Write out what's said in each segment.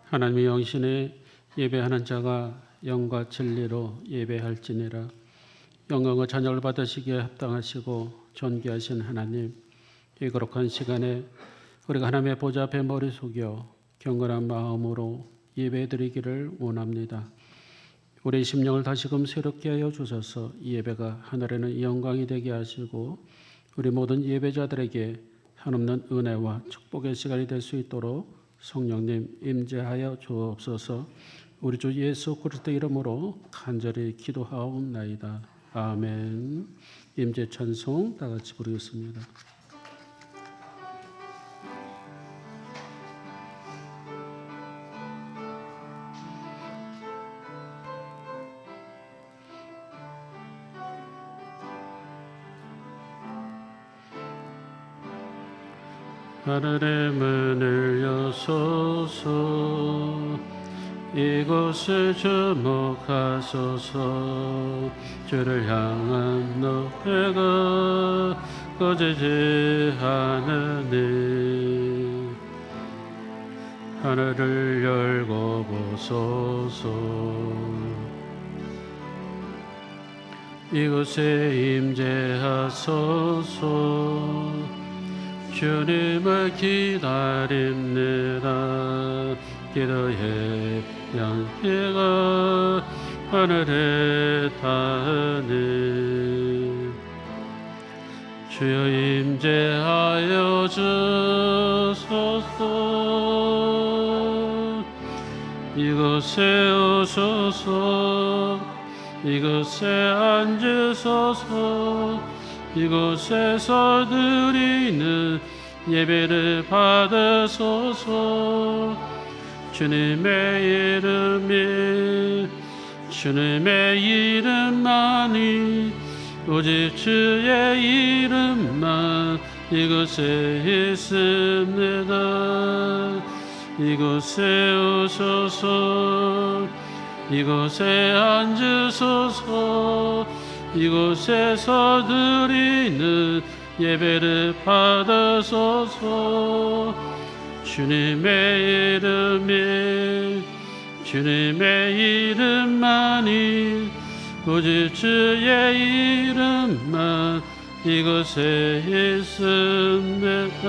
하나님의 영신에 예배하는 자가 영과 진리로 예배할지니라. 영광과 찬양을 받으시기에 합당하시고 존귀하신 하나님, 이 거룩한 시간에 우리가 하나님의 보좌 앞에 머리 숙여 경건한 마음으로 예배드리기를 원합니다. 우리의 심령을 다시금 새롭게 하여 주셔서 이 예배가 하늘에는 영광이 되게 하시고 우리 모든 예배자들에게 한없는 은혜와 축복의 시간이 될 수 있도록 성령님 임재하여 주옵소서. 우리 주 예수 그리스도 이름으로 간절히 기도하옵나이다. 아멘. 임재 찬송 다 같이 부르겠습니다. 하늘의 문을 여소서, 이곳을 주목하소서. 주를 향한 노래가 꺼지지 않으니 하늘을 열고 보소서. 이곳에 임재하소서. 주님을 기다립니다. 기도의 향기가 하늘에 닿으니 주여 임재하여 주소서. 이곳에 오소서. 이곳에 앉으소서. 이곳에서 드리는 예배를 받으소서. 주님의 이름만이, 오직 주의 이름만 이곳에 있습니다. 이곳에 오소서. 이곳에 앉으소서. 이곳에서 드리는 예배를 받으소서. 주님의 이름만이, 오직 주의 이름만 이곳에 있습니다.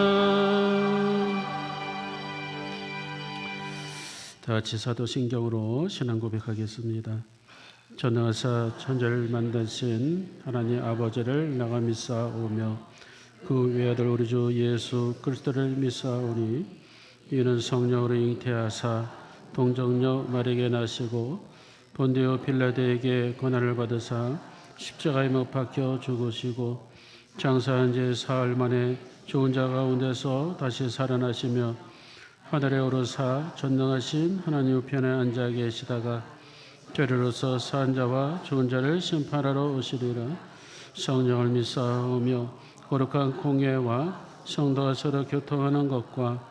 다 같이 사도신경으로 신앙 고백하겠습니다. 전능하사 천지를 만드신 하나님 아버지를 나가 믿사오며 그 외아들 우리 주 예수 그리스도를 믿사오니 이는 성령으로 잉태하사 동정녀 마리아에게 나시고 본디오 빌라도에게 고난을 받으사 십자가에 못 박혀 죽으시고 장사한 지 사흘 만에 죽은 자 가운데서 다시 살아나시며 하늘에 오르사 전능하신 하나님 우편에 앉아 계시다가 죄로서 산 자와 죽은 자를 심판하러 오시리라. 성령을 믿사오며 거룩한 공예와 성도가 서로 교통하는 것과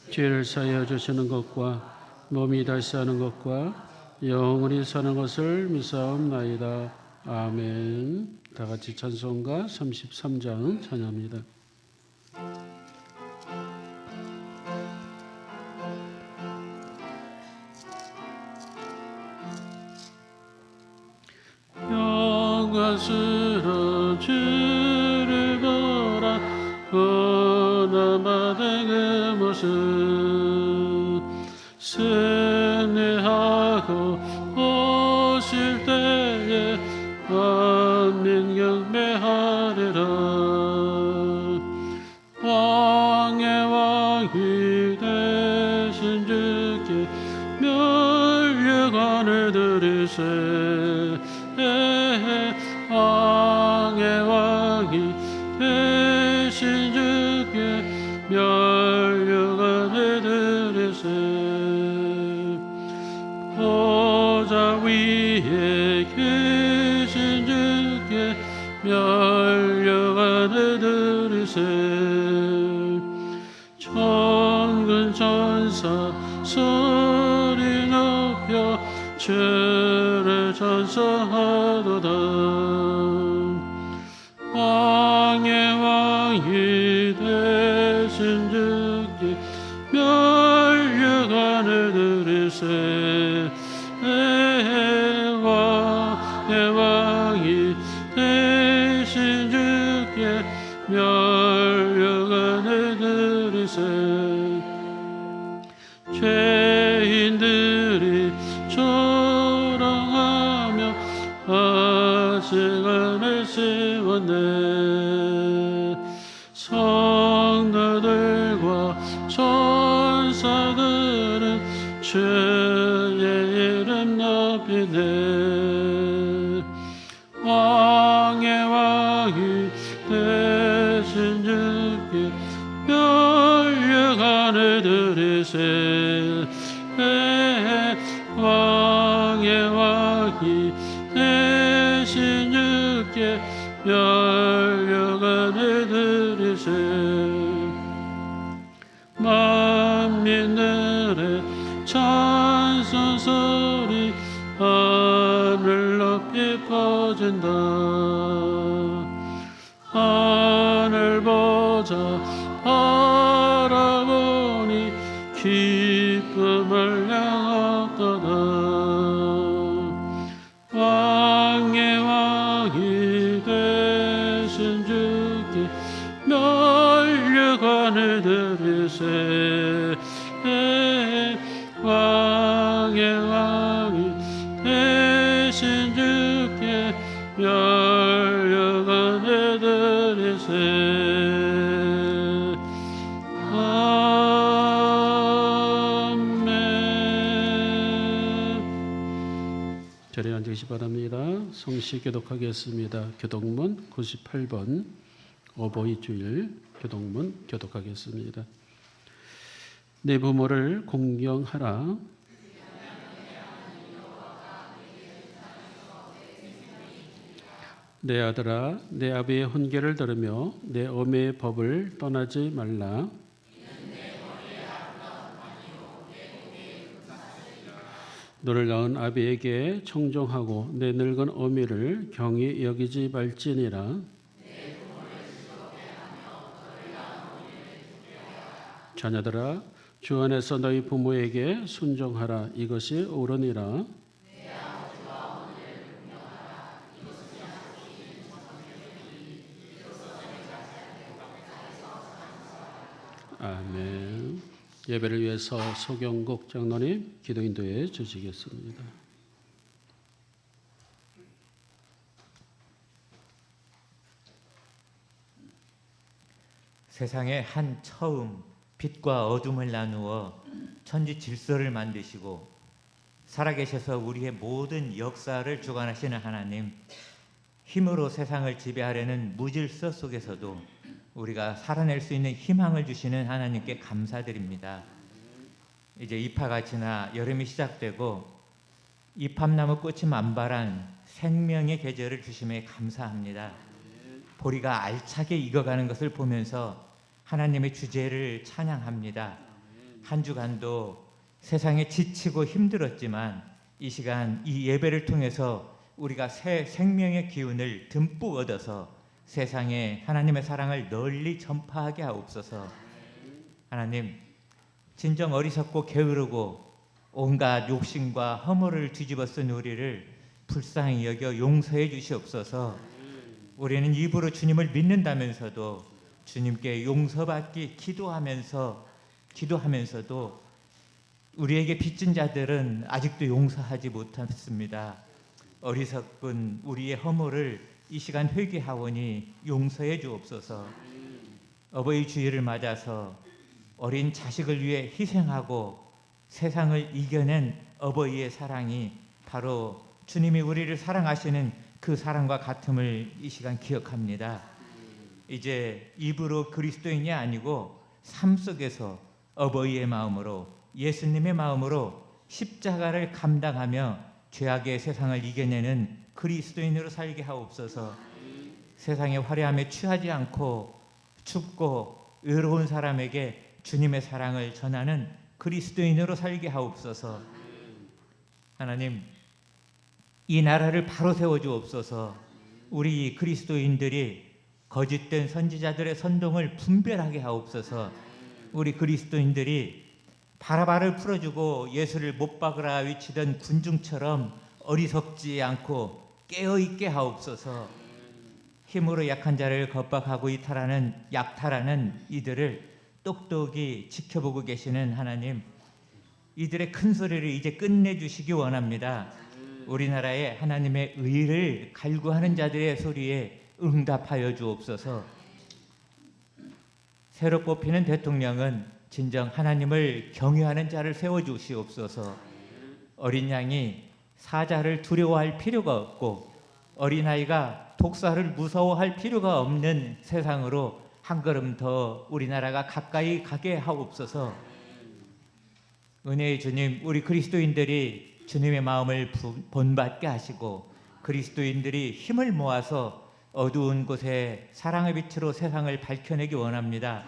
죄를 사하여 주시는 것과 몸이 다시 사는 것과 영원히 사는 것을 믿사옵나이다. 아멘. 다 같이 찬송가 33장 찬양합니다. 영광스러운 주를 보라. 고난받은 그 모습 승리하고 오실 때에 만민 경배하리라. 왕의 왕이 되신 주께 멸류관을 드리세. 왕의 왕이 되신 주께 멸류관을 드리세. 보좌 위에 계신 주께 멸류관을 드리세. 천군 천사 소리 높여 주를 찬송하도다. 왕의 왕이 되신 주께 멸류관을 드리세. 왕의 왕이 되신 주께 멸류관을 드리세. 죄인들이 조롱하며 하시관을 세웠네. 성도들과 천사들은 주의 이름 높이네. 왕의 왕이 되신 주께 멸류관을 드리세. 왕의 왕이 되신 주께 멸류관을 드리세. 만민들의 찬송 소리 하늘 높이 퍼진다. 하늘 보자 바라보니 기쁨을 향하도다. 왕의 왕이 되신 주께 멸류관을 드리세. 왕의 왕이 되신 주께 멸류관을 드리세. 자리에 앉으시 바랍니다. 성시 교독하겠습니다. 교독문 98번 어버이 주일 교독문 교독하겠습니다. 내 부모를 공경하라. 내 아들아, 내 아비의 훈계를 들으며 내 어머니의 법을 떠나지 말라. 너를 낳은 아비에게 청종하고 내 늙은 어미를 경히 여기지 말지니라. 자녀들아, 주 안에서 너희 부모에게 순종하라. 이것이 옳으니라. 아멘. 예배를 위해서 소경국 장로님 기도 인도해 주시겠습니다. 세상의 한 처음 빛과 어둠을 나누어 천지 질서를 만드시고 살아계셔서 우리의 모든 역사를 주관하시는 하나님, 힘으로 세상을 지배하려는 무질서 속에서도 우리가 살아낼 수 있는 희망을 주시는 하나님께 감사드립니다. 이제 입하가 지나 여름이 시작되고 이팝나무 꽃이 만발한 생명의 계절을 주심에 감사합니다. 보리가 알차게 익어가는 것을 보면서 하나님의 주제를 찬양합니다. 한 주간도 세상에 지치고 힘들었지만 이 시간 이 예배를 통해서 우리가 새 생명의 기운을 듬뿍 얻어서 세상에 하나님의 사랑을 널리 전파하게 하옵소서. 하나님, 진정 어리석고 게으르고 온갖 욕심과 허물을 뒤집어 쓴 우리를 불쌍히 여겨 용서해 주시옵소서. 우리는 입으로 주님을 믿는다면서도 주님께 용서받기 기도하면서도 우리에게 빚진 자들은 아직도 용서하지 못했습니다. 어리석은 우리의 허물을 이 시간 회개하오니 용서해 주옵소서. 어버이 주일을 맞아서 어린 자식을 위해 희생하고 세상을 이겨낸 어버이의 사랑이 바로 주님이 우리를 사랑하시는 그 사랑과 같음을 이 시간 기억합니다. 이제 입으로 그리스도인이 아니고 삶 속에서 어버이의 마음으로, 예수님의 마음으로 십자가를 감당하며 죄악의 세상을 이겨내는 그리스도인으로 살게 하옵소서. 세상의 화려함에 취하지 않고 춥고 외로운 사람에게 주님의 사랑을 전하는 그리스도인으로 살게 하옵소서. 하나님, 이 나라를 바로 세워주옵소서. 우리 그리스도인들이 거짓된 선지자들의 선동을 분별하게 하옵소서. 우리 그리스도인들이 바라바를 풀어주고 예수를 못 박으라 외치던 군중처럼 어리석지 않고 깨어있게 하옵소서. 힘으로 약한 자를 겁박하고 약탈하는 이들을 똑똑히 지켜보고 계시는 하나님, 이들의 큰 소리를 이제 끝내주시기 원합니다. 우리나라의 하나님의 의를 갈구하는 자들의 소리에 응답하여 주옵소서. 새로 뽑히는 대통령은 진정 하나님을 경외하는 자를 세워주시옵소서. 어린 양이 사자를 두려워할 필요가 없고 어린아이가 독사를 무서워할 필요가 없는 세상으로 한 걸음 더 우리나라가 가까이 가게 하옵소서. 은혜의 주님, 우리 그리스도인들이 주님의 마음을 본받게 하시고 그리스도인들이 힘을 모아서 어두운 곳에 사랑의 빛으로 세상을 밝혀내기 원합니다.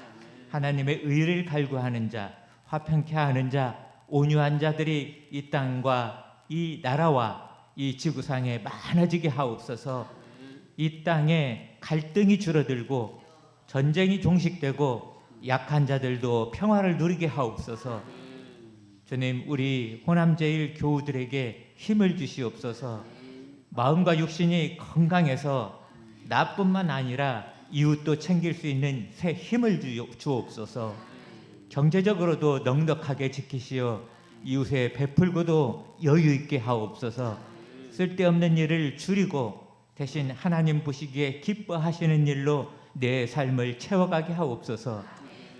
하나님의 의를 갈구하는 자, 화평케 하는 자, 온유한 자들이 이 땅과 이 나라와 이 지구상에 많아지게 하옵소서. 이 땅에 갈등이 줄어들고 전쟁이 종식되고 약한 자들도 평화를 누리게 하옵소서. 주님, 우리 호남제일 교우들에게 힘을 주시옵소서. 마음과 육신이 건강해서 나뿐만 아니라 이웃도 챙길 수 있는 새 힘을 주옵소서. 경제적으로도 넉넉하게 지키시어 이웃에 베풀고도 여유 있게 하옵소서. 쓸데없는 일을 줄이고 대신 하나님 보시기에 기뻐하시는 일로 내 삶을 채워가게 하옵소서.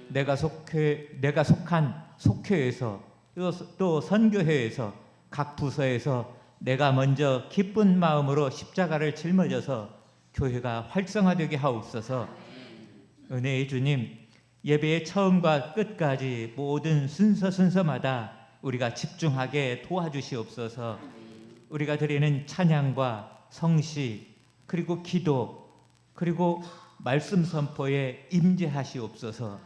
내가 속한 속회에서 또 선교회에서 각 부서에서 내가 먼저 기쁜 마음으로 십자가를 짊어져서 교회가 활성화되게 하옵소서. 은혜의 주님, 예배의 처음과 끝까지 모든 순서마다 우리가 집중하게 도와주시옵소서. 우리가 드리는 찬양과 성시 그리고 기도 그리고 말씀 선포에 임재하시옵소서.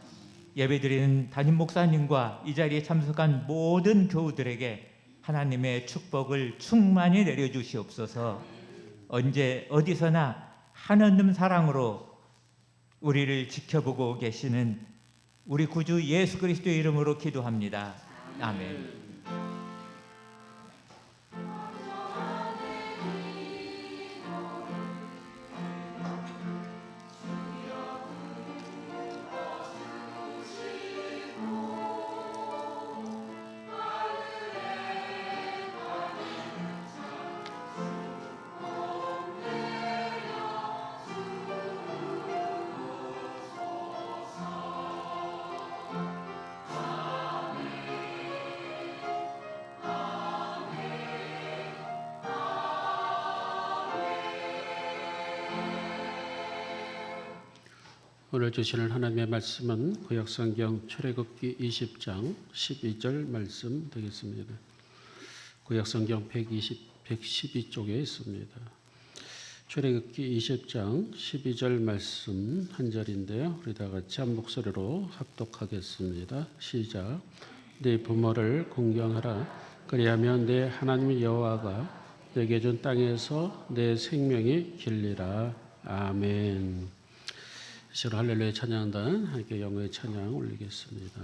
예배드리는 담임 목사님과 이 자리에 참석한 모든 교우들에게 하나님의 축복을 충만히 내려주시옵소서. 언제 어디서나 하나님 사랑으로 우리를 지켜보고 계시는 우리 구주 예수 그리스도의 이름으로 기도합니다. 아멘. 오늘 주시는 하나님의 말씀은 구약성경 출애굽기 20장 12절 말씀 되겠습니다. 구약성경 112쪽에 있습니다. 출애굽기 20장 12절 말씀 한 절인데요. 우리 다 같이 한 목소리로 합독하겠습니다. 시작. 네 부모를 공경하라. 그리하면 내 하나님 여호와가 내게 준 땅에서 내 생명이 길리라. 아멘. 시로 할렐루야 찬양단 함께 영광의 찬양 올리겠습니다.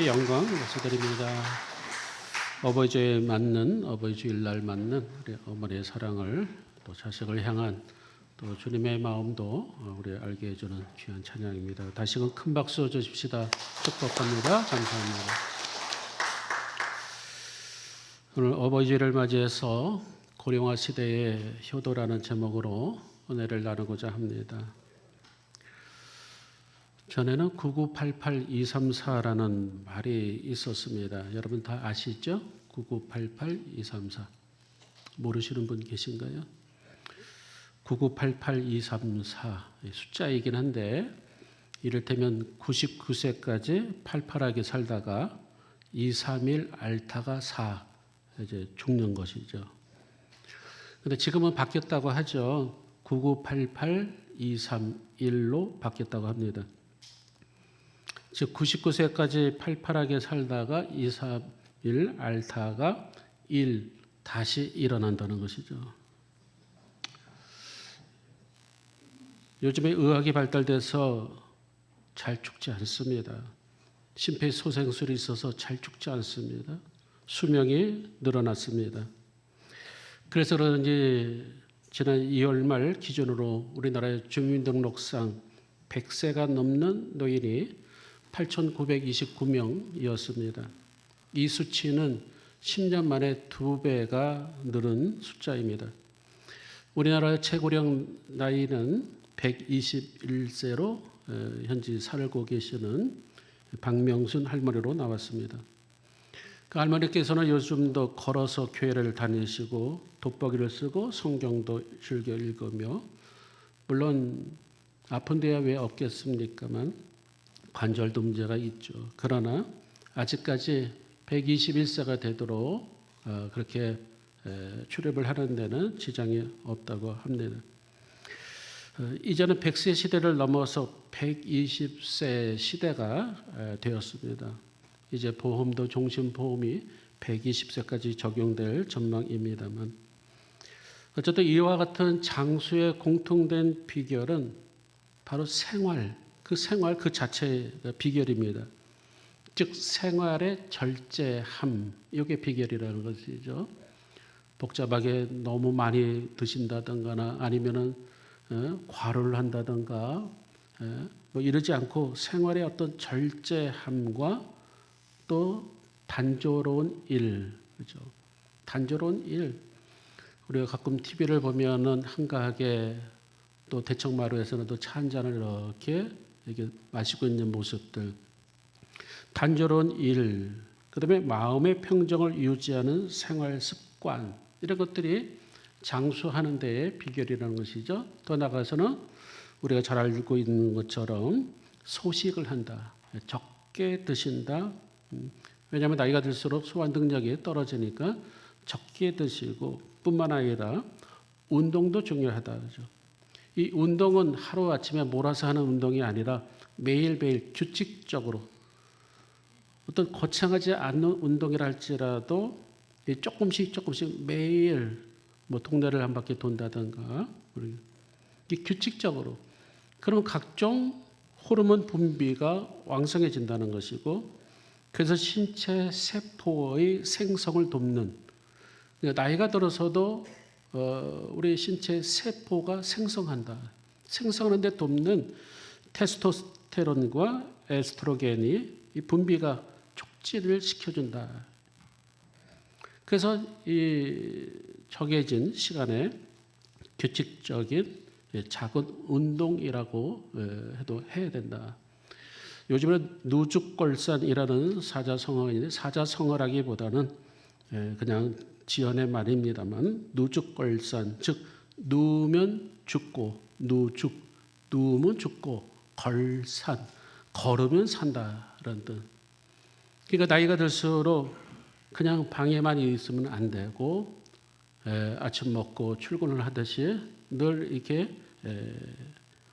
하나님께 영광 말씀드립니다. 어버이 주일날 맞는 우리 어머니의 사랑을 또 자식을 향한 또 주님의 마음도 우리 알게 해주는 귀한 찬양입니다. 다시금 큰 박수 주십시다. 축복합니다. 감사합니다. 오늘 어버이 주일을 맞이해서 고령화 시대의 효도라는 제목으로 은혜를 나누고자 합니다. 전에는 9988234라는 말이 있었습니다. 여러분 다 아시죠? 9988234. 모르시는 분 계신가요? 9988234 숫자이긴 한데 이를테면 99세까지 팔팔하게 살다가 2, 3일 앓다가 4 이제 죽는 것이죠. 근데 지금은 바뀌었다고 하죠. 9988231로 바뀌었다고 합니다. 즉 99세까지 팔팔하게 살다가 2, 3일 앓다가 1 다시 일어난다는 것이죠. 요즘에 의학이 발달돼서 잘 죽지 않습니다. 심폐소생술이 있어서 잘 죽지 않습니다. 수명이 늘어났습니다. 그래서 그런지 지난 2월 말 기준으로 우리나라의 주민등록상 100세가 넘는 노인이 8,929명이었습니다. 이 수치는 10년 만에 2배가 늘은 숫자입니다. 우리나라의 최고령 나이는 121세로 현재 살고 계시는 박명순 할머니로 나왔습니다. 그 할머니께서는 요즘도 걸어서 교회를 다니시고 돋보기를 쓰고 성경도 즐겨 읽으며 물론 아픈 데야 왜 없겠습니까만 관절도 문제가 있죠. 그러나 아직까지 121세가 되도록 그렇게 출입을 하는 데는 지장이 없다고 합니다. 이제는 100세 시대를 넘어서 120세 시대가 되었습니다. 이제 보험도 종신보험이 120세까지 적용될 전망입니다만 어쨌든 이와 같은 장수의 공통된 비결은 바로 생활 그 자체의 비결입니다. 즉 생활의 절제함, 이게 비결이라는 것이죠. 복잡하게 너무 많이 드신다든가 아니면은 과로를 한다든가 뭐 이러지 않고 생활의 어떤 절제함과 또 단조로운 일, 그죠? 단조로운 일. 우리가 가끔 TV를 보면은 한가하게 또 대청마루에서는 또 차 한 잔을 이렇게 마시고 있는 모습들, 단조로운 일, 그다음에 마음의 평정을 유지하는 생활 습관, 이런 것들이 장수하는 데의 비결이라는 것이죠. 더 나아가서는 우리가 잘 알고 있는 것처럼 소식을 한다, 적게 드신다. 왜냐하면 나이가 들수록 소화 능력이 떨어지니까 적게 드시고 뿐만 아니라 운동도 중요하다. 그렇죠? 이 운동은 하루아침에 몰아서 하는 운동이 아니라 매일매일 규칙적으로 어떤 거창하지 않은 운동이라 할지라도 조금씩 매일 뭐 동네를 한 바퀴 돈다든가 규칙적으로 그러면 각종 호르몬 분비가 왕성해진다는 것이고 그래서 신체 세포의 생성을 돕는 그러니까 나이가 들어서도 우리 신체 세포가 생성하는데 돕는 테스토스테론과 에스트로겐이 이 분비가 촉진을 시켜준다. 그래서 이 정해진 시간에 규칙적인 작은 운동이라고 해도 해야 된다. 요즘에는 누죽골산이라는 사자성어인데 사자성어라기보다는 그냥 지연의 말입니다만 누죽걸산, 즉 누우면 죽고 누우면 죽고 걸산, 걸으면 산다라는 뜻. 그러니까 나이가 들수록 그냥 방에만 있으면 안 되고 아침 먹고 출근을 하듯이 늘 이렇게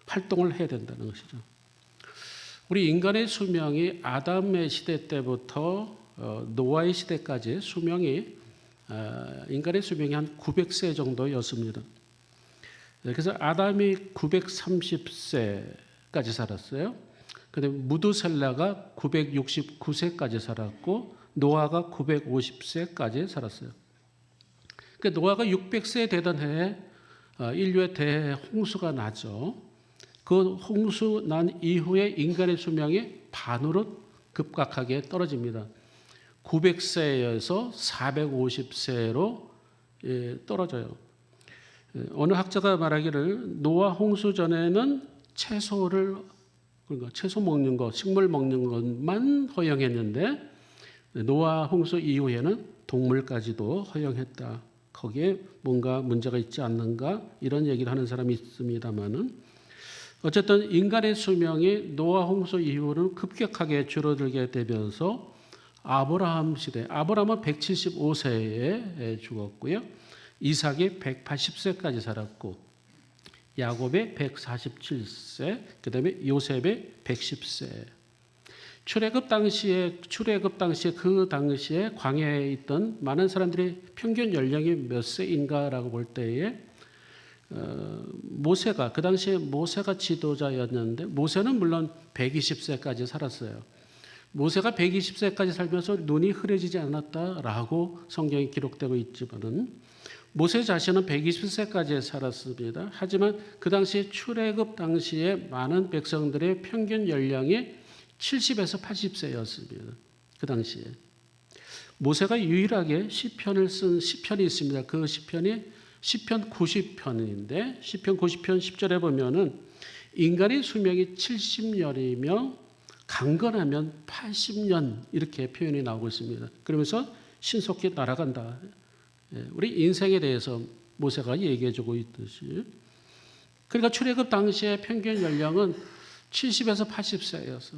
활동을 해야 된다는 것이죠. 우리 인간의 수명이 아담의 시대 때부터 노아의 시대까지 인간의 수명이 한 900세 정도였습니다. 그래서 아담이 930세까지 살았어요. 그다음에 무두셀라가 969세까지 살았고 노아가 950세까지 살았어요. 그러니까 노아가 600세 되던 해에 인류의 대홍수가 나죠. 그 홍수 난 이후에 인간의 수명이 반으로 급격하게 떨어집니다. 900세에서 450세로 떨어져요. 어느 학자가 말하기를 노아 홍수 전에는 그러니까 채소 먹는 것, 식물 먹는 것만 허용했는데 노아 홍수 이후에는 동물까지도 허용했다. 거기에 뭔가 문제가 있지 않는가 이런 얘기를 하는 사람이 있습니다만은 어쨌든 인간의 수명이 노아 홍수 이후로는 급격하게 줄어들게 되면서 아브라함 시대, 아브라함은 175세에 죽었고요. 이삭이 180세까지 살았고 야곱이 147세, 그다음에 요셉이 110세. 출애굽 당시에 그 당시에 광야에 있던 많은 사람들이 평균 연령이 몇 세인가라고 볼 때에 모세가 그 당시에 모세가 지도자였는데 모세는 물론 120세까지 살았어요. 모세가 120세까지 살면서 눈이 흐려지지 않았다라고 성경에 기록되고 있지만은 모세 자신은 120세까지 살았습니다. 하지만 그 당시 출애굽 당시에 많은 백성들의 평균 연령이 70에서 80세였습니다. 그 당시에. 모세가 유일하게 시편을 쓴 시편이 있습니다. 그 시편이 시편 90편인데 시편 90편 10절에 보면은 인간의 수명이 70년이며 강건하면 80년 이렇게 표현이 나오고 있습니다. 그러면서 신속히 날아간다. 우리 인생에 대해서 모세가 얘기해주고 있듯이 그러니까 출애굽 당시의 평균 연령은 70에서 80세였어.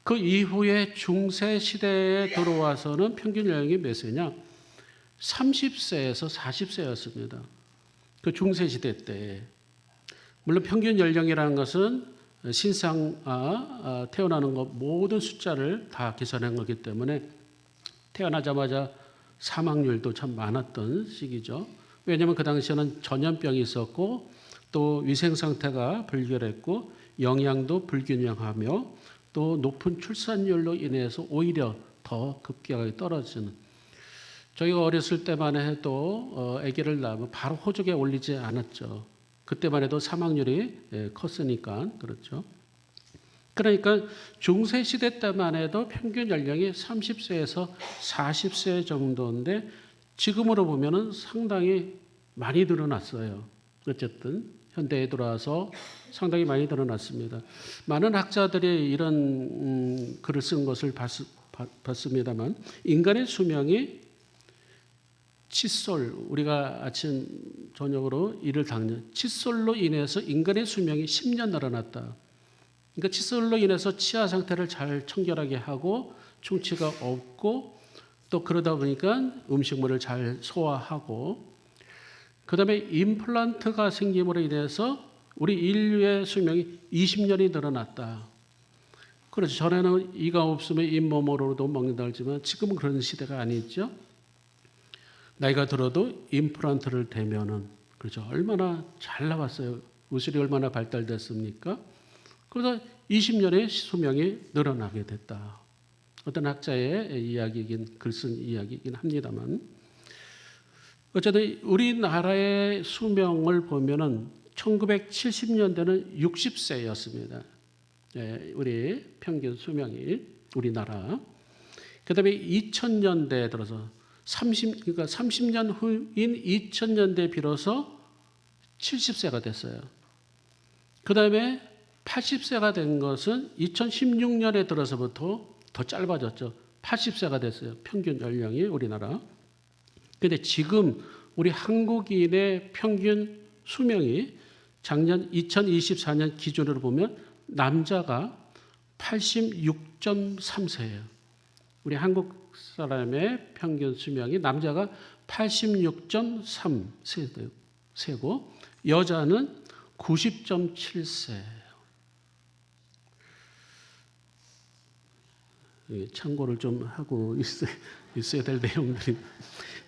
그 이후에 중세 시대에 들어와서는 평균 연령이 몇 세냐? 30세에서 40세였습니다. 그 중세 시대 때. 물론 평균 연령이라는 것은 신상 태어나는 것 모든 숫자를 다 계산한 거기 때문에 태어나자마자 사망률도 참 많았던 시기죠. 왜냐하면 그 당시에는 전염병이 있었고 또 위생 상태가 불결했고 영양도 불균형하며 또 높은 출산율로 인해서 오히려 더 급격하게 떨어지는. 저희가 어렸을 때만 해도 아기를 낳으면 바로 호적에 올리지 않았죠. 그때만 해도 사망률이 컸으니까 그렇죠. 그러니까 중세 시대 때만 해도 평균 연령이 30세에서 40세 정도인데 지금으로 보면은 상당히 많이 늘어났어요. 어쨌든 현대에 들어와서 상당히 많이 늘어났습니다. 많은 학자들이 이런 글을 쓴 것을 봤습니다만 인간의 수명이 칫솔, 우리가 아침 저녁으로 이를 닦는 칫솔로 인해서 인간의 수명이 10년 늘어났다. 그러니까 칫솔로 인해서 치아 상태를 잘 청결하게 하고 충치가 없고 또 그러다 보니까 음식물을 잘 소화하고 그다음에 임플란트가 생김으로 인해서 우리 인류의 수명이 20년이 늘어났다. 그렇죠. 전에는 이가 없으면 잇몸으로도 먹는다 했지만 지금은 그런 시대가 아니죠. 나이가 들어도 임플란트를 대면은 그렇죠. 얼마나 잘 나왔어요. 의술이 얼마나 발달됐습니까? 그래서 20년의 수명이 늘어나게 됐다. 어떤 학자의 이야기이긴 글쓴 이야기이긴 합니다만 어쨌든 우리나라의 수명을 보면은 1970년대는 60세였습니다. 우리 평균 수명이 우리나라. 그다음에 2000년대에 들어서 30년 후인 2000년대에 비로소 70세가 됐어요. 그다음에 80세가 된 것은 2016년에 들어서부터 더 짧아졌죠. 80세가 됐어요. 평균 연령이 우리나라. 그런데 지금 우리 한국인의 평균 수명이 작년 2024년 기준으로 보면 남자가 86.3세예요. 우리 한국 사람의 평균 수명이 남자가 86.3세고 여자는 90.7세예요. 참고를 좀 하고 있어야 될 내용들이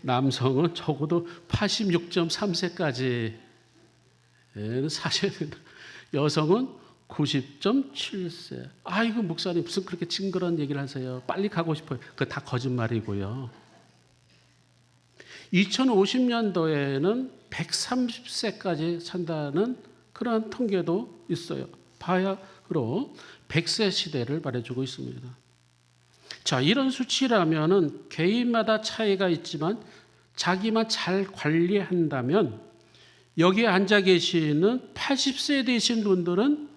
남성은 적어도 86.3세까지 사셔야 된다. 여성은 90.7세. 아이고 목사님 무슨 그렇게 징그러운 얘기를 하세요. 빨리 가고 싶어요. 그거 다 거짓말이고요. 2050년도에는 130세까지 산다는 그런 통계도 있어요. 바야흐로 100세 시대를 말해주고 있습니다. 자, 이런 수치라면은 개인마다 차이가 있지만 자기만 잘 관리한다면 여기에 앉아 계시는 80세 되신 분들은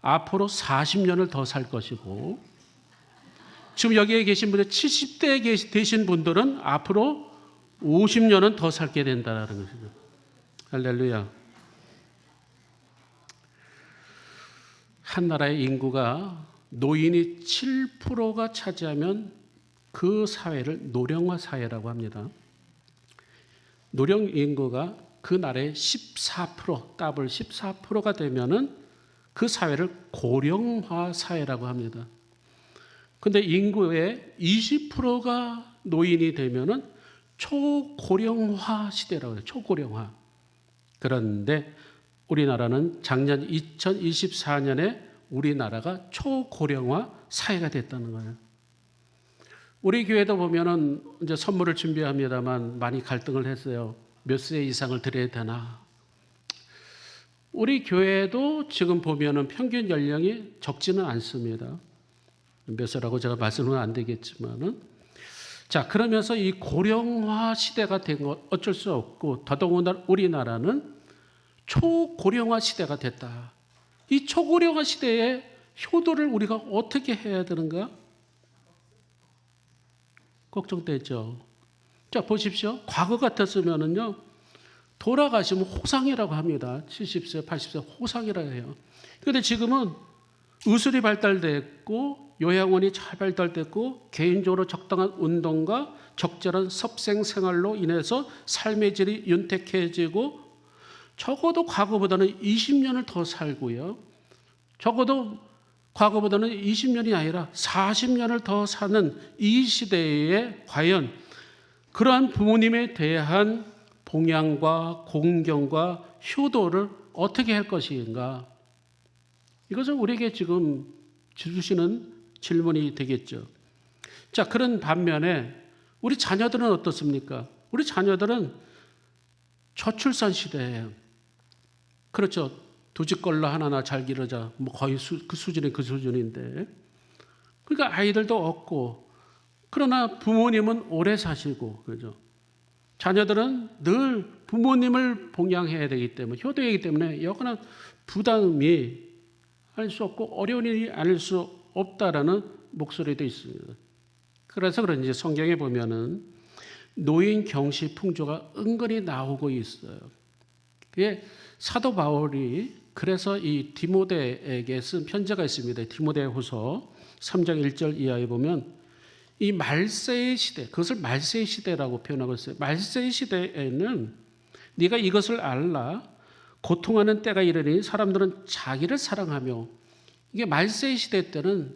앞으로 40년을 더 살 것이고, 지금 여기에 계신 분들 70대 되신 분들은 앞으로 50년은 더 살게 된다는 것이죠. 할렐루야. 한 나라의 인구가 노인이 7%가 차지하면 그 사회를 노령화 사회라고 합니다. 노령 인구가 그 나라의 14%, 더블 14%가 되면은 그 사회를 고령화 사회라고 합니다. 근데 인구의 20%가 노인이 되면은 초고령화 시대라고 해요. 초고령화. 그런데 우리나라는 작년 2024년에 우리나라가 초고령화 사회가 됐다는 거예요. 우리 교회도 보면은 이제 선물을 준비합니다만 많이 갈등을 했어요. 몇 세 이상을 드려야 되나? 우리 교회도 지금 보면은 평균 연령이 적지는 않습니다. 몇 세라고 제가 말씀은 안 되겠지만은, 자, 그러면서 이 고령화 시대가 된 거 어쩔 수 없고, 더더군다나 우리나라는 초고령화 시대가 됐다. 이 초고령화 시대에 효도를 우리가 어떻게 해야 되는가? 걱정되죠. 자, 보십시오. 과거 같았으면은요, 돌아가시면 호상이라고 합니다. 70세, 80세 호상이라고 해요. 그런데 지금은 의술이 발달됐고 요양원이 잘 발달됐고 개인적으로 적당한 운동과 적절한 섭생 생활로 인해서 삶의 질이 윤택해지고 적어도 과거보다는 20년을 더 살고요. 적어도 과거보다는 20년이 아니라 40년을 더 사는 이 시대에 과연 그러한 부모님에 대한 봉양과 공경과 효도를 어떻게 할 것인가? 이것은 우리에게 지금 주시는 질문이 되겠죠. 자, 그런 반면에 우리 자녀들은 어떻습니까? 우리 자녀들은 저출산 시대예요. 그렇죠. 두 집 걸러 하나 잘 기르자. 뭐 거의 그 수준인데. 그러니까 아이들도 없고, 그러나 부모님은 오래 사시고, 그죠. 자녀들은 늘 부모님을 봉양해야 되기 때문에, 효도하기 때문에 여건한 부담이 할 수 없고 어려운 일이 아닐 수 없다라는 목소리도 있습니다. 그래서 그런지 성경에 보면은 노인 경시 풍조가 은근히 나오고 있어요. 그게 사도 바울이 그래서 이 디모데에게 쓴 편지가 있습니다. 디모데후서 3장 1절 이하에 보면 이 말세의 시대, 그것을 말세의 시대라고 표현하고 있어요. 말세의 시대에는 네가 이것을 알라. 고통하는 때가 이르니 사람들은 자기를 사랑하며, 이게 말세의 시대 때는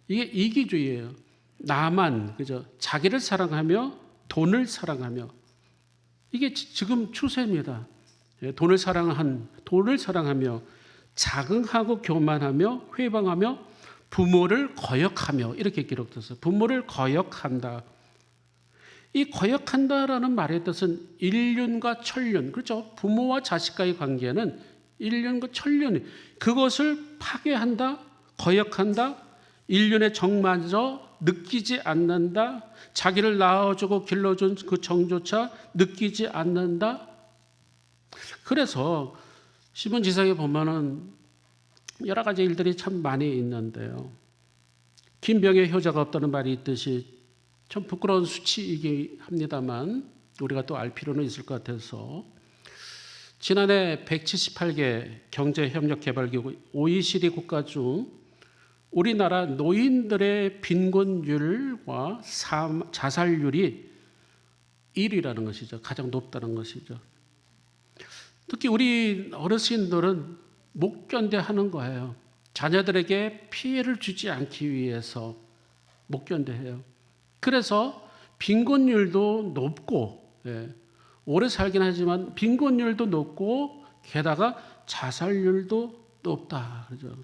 이게 이기주의예요. 나만, 그죠? 자기를 사랑하며 돈을 사랑하며, 이게 지금 추세입니다. 돈을 사랑하며 자긍하고 교만하며 회방하며 부모를 거역하며, 이렇게 기록됐어요. 부모를 거역한다. 이 거역한다라는 말의 뜻은 일륜과 천륜, 그렇죠? 부모와 자식과의 관계는 일륜과 천륜, 그것을 파괴한다, 거역한다, 일륜의 정마저 느끼지 않는다, 자기를 낳아주고 길러준 그 정조차 느끼지 않는다. 그래서 신문지상에 보면은 여러 가지 일들이 참 많이 있는데요. 긴병의 효자가 없다는 말이 있듯이 좀 부끄러운 수치이긴 합니다만 우리가 또 알 필요는 있을 것 같아서, 지난해 178개 경제협력개발기구 OECD 국가 중 우리나라 노인들의 빈곤율과 자살률이 1위라는 것이죠. 가장 높다는 것이죠. 특히 우리 어르신들은 못 견뎌하는 거예요. 자녀들에게 피해를 주지 않기 위해서 못 견뎌해요. 그래서 빈곤율도 높고, 오래 살긴 하지만 빈곤율도 높고, 게다가 자살률도 또 없다. 그죠?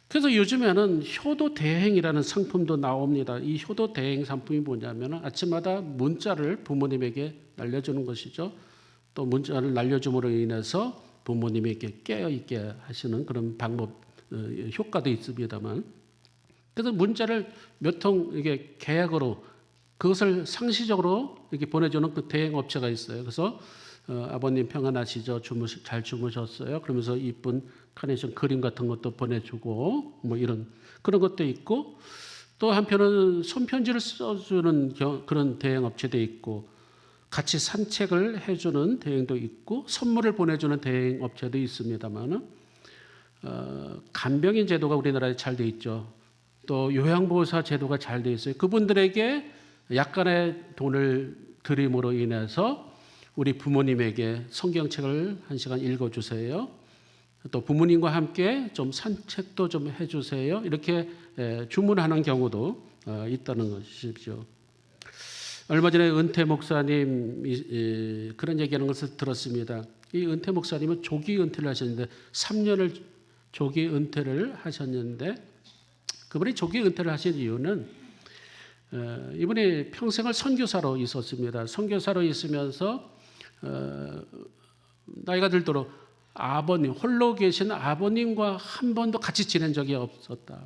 그래서 요즘에는 효도 대행이라는 상품도 나옵니다. 이 효도 대행 상품이 뭐냐면 아침마다 문자를 부모님에게 날려주는 것이죠. 또 문자를 날려줌으로 인해서 부모님에게 깨어있게 하시는 그런 방법, 효과도 있습니다만, 그래서 문자를 몇 통 이게 계약으로 그것을 상시적으로 이렇게 보내주는 그 대행 업체가 있어요. 그래서 아버님 평안하시죠? 잘 주무셨어요? 그러면서 이쁜 카네이션 그림 같은 것도 보내주고 뭐 이런 그런 것도 있고, 또 한편은 손편지를 써주는 그런 대행 업체도 있고, 같이 산책을 해주는 대행도 있고, 선물을 보내주는 대행 업체도 있습니다만, 간병인 제도가 우리나라에 잘 돼 있죠. 또 요양보호사 제도가 잘 돼 있어요. 그분들에게 약간의 돈을 드림으로 인해서 우리 부모님에게 성경책을 1시간 읽어주세요. 또 부모님과 함께 좀 산책도 좀 해주세요. 이렇게 주문하는 경우도 있다는 것이죠. 얼마 전에 은퇴 목사님 그런 얘기하는 것을 들었습니다. 이 은퇴 목사님은 조기 은퇴를 하셨는데 3년을 조기 은퇴를 하셨는데, 그분이 조기 은퇴를 하신 이유는 이분이 평생을 선교사로 있었습니다. 선교사로 있으면서 나이가 들도록 아버님, 홀로 계신 아버님과 한 번도 같이 지낸 적이 없었다.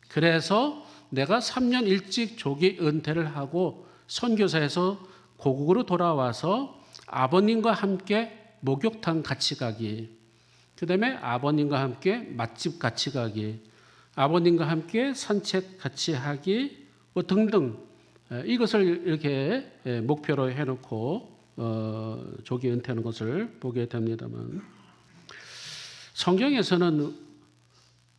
그래서 내가 3년 일찍 조기 은퇴를 하고 선교사에서 고국으로 돌아와서 아버님과 함께 목욕탕 같이 가기, 그 다음에 아버님과 함께 맛집 같이 가기, 아버님과 함께 산책 같이 하기 뭐 등등, 이것을 이렇게 목표로 해놓고 조기 은퇴하는 것을 보게 됩니다만, 성경에서는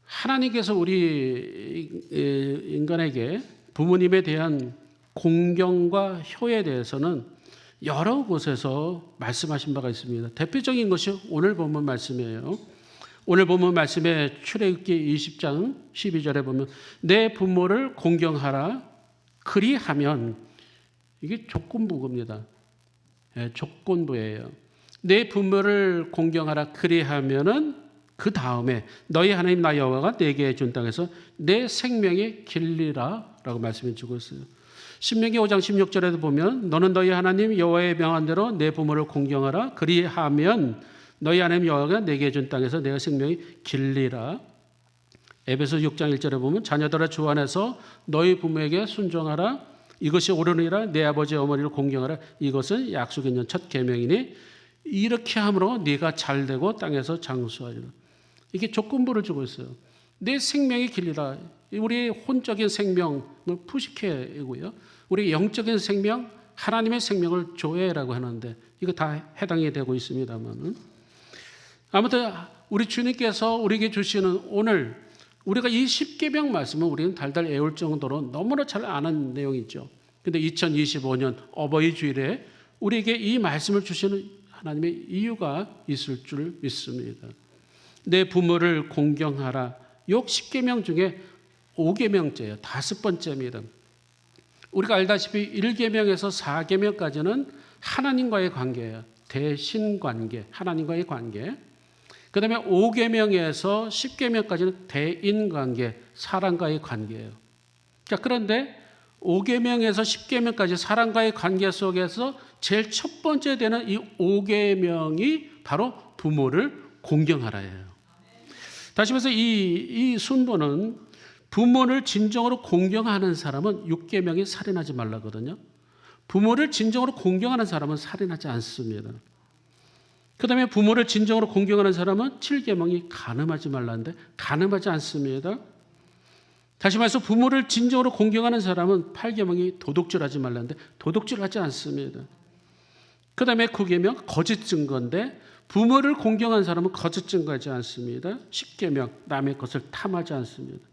하나님께서 우리 인간에게 부모님에 대한 공경과 효에 대해서는 여러 곳에서 말씀하신 바가 있습니다. 대표적인 것이 오늘 본문 말씀이에요. 오늘 본문 말씀에 출애굽기 20장 12절에 보면 내 부모를 공경하라 그리하면, 이게 조건부입니다. 조건부예요. 내 부모를 공경하라 그리하면은 그 다음에 너희 하나님 나 여호와가 내게 준 땅에서 내 생명이 길리라 라고 말씀해 주고 있어요. 신명기 5장 16절에도 보면 너는 너희 하나님 여호와의 명한 대로 내 부모를 공경하라 그리하면 너희 하나님 여호와가 내게 준 땅에서 내 생명이 길리라. 에베소 6장 1절에 보면 자녀들아 주 안에서 너희 부모에게 순종하라 이것이 옳으니라. 내 아버지 어머니를 공경하라 이것은 약속 있는 첫 계명이니 이렇게 함으로 네가 잘되고 땅에서 장수하리라. 이게 조건부를 주고 있어요. 내 생명이 길리라. 우리의 혼적인 생명을 푸시케고요, 우리 영적인 생명, 하나님의 생명을 조회라고 하는데 이거 다 해당이 되고 있습니다만, 아무튼 우리 주님께서 우리에게 주시는 오늘 우리가 이 십계명 말씀은 우리는 달달 외울 정도로 너무나 잘 아는 내용이죠. 그런데 2025년 어버이 주일에 우리에게 이 말씀을 주시는 하나님의 이유가 있을 줄 믿습니다. 내 부모를 공경하라. 요 10계명 중에 5계명째예요. 5번째입니다. 우리가 알다시피 1계명에서 4계명까지는 하나님과의 관계예요. 대신관계, 하나님과의 관계. 그 다음에 5계명에서 10계명까지는 대인관계, 사람과의 관계예요. 자, 그런데 5계명에서 10계명까지 사람과의 관계 속에서 제일 첫 번째 되는 이 5계명이 바로 부모를 공경하라예요. 다시 말해서 이 순번은 부모를 진정으로 공경하는 사람은 6계명이 살인하지 말라거든요. 부모를 진정으로 공경하는 사람은 살인하지 않습니다. 그 다음에 부모를 진정으로 공경하는 사람은 7계명이 간음하지 말라는데 간음하지 않습니다. 다시 말해서 부모를 진정으로 공경하는 사람은 8계명이 도둑질하지 말라는데 도둑질하지 않습니다. 그 다음에 9계명 거짓 증거인데 부모를 공경하는 사람은 거짓 증거하지 않습니다. 10계명 남의 것을 탐하지 않습니다.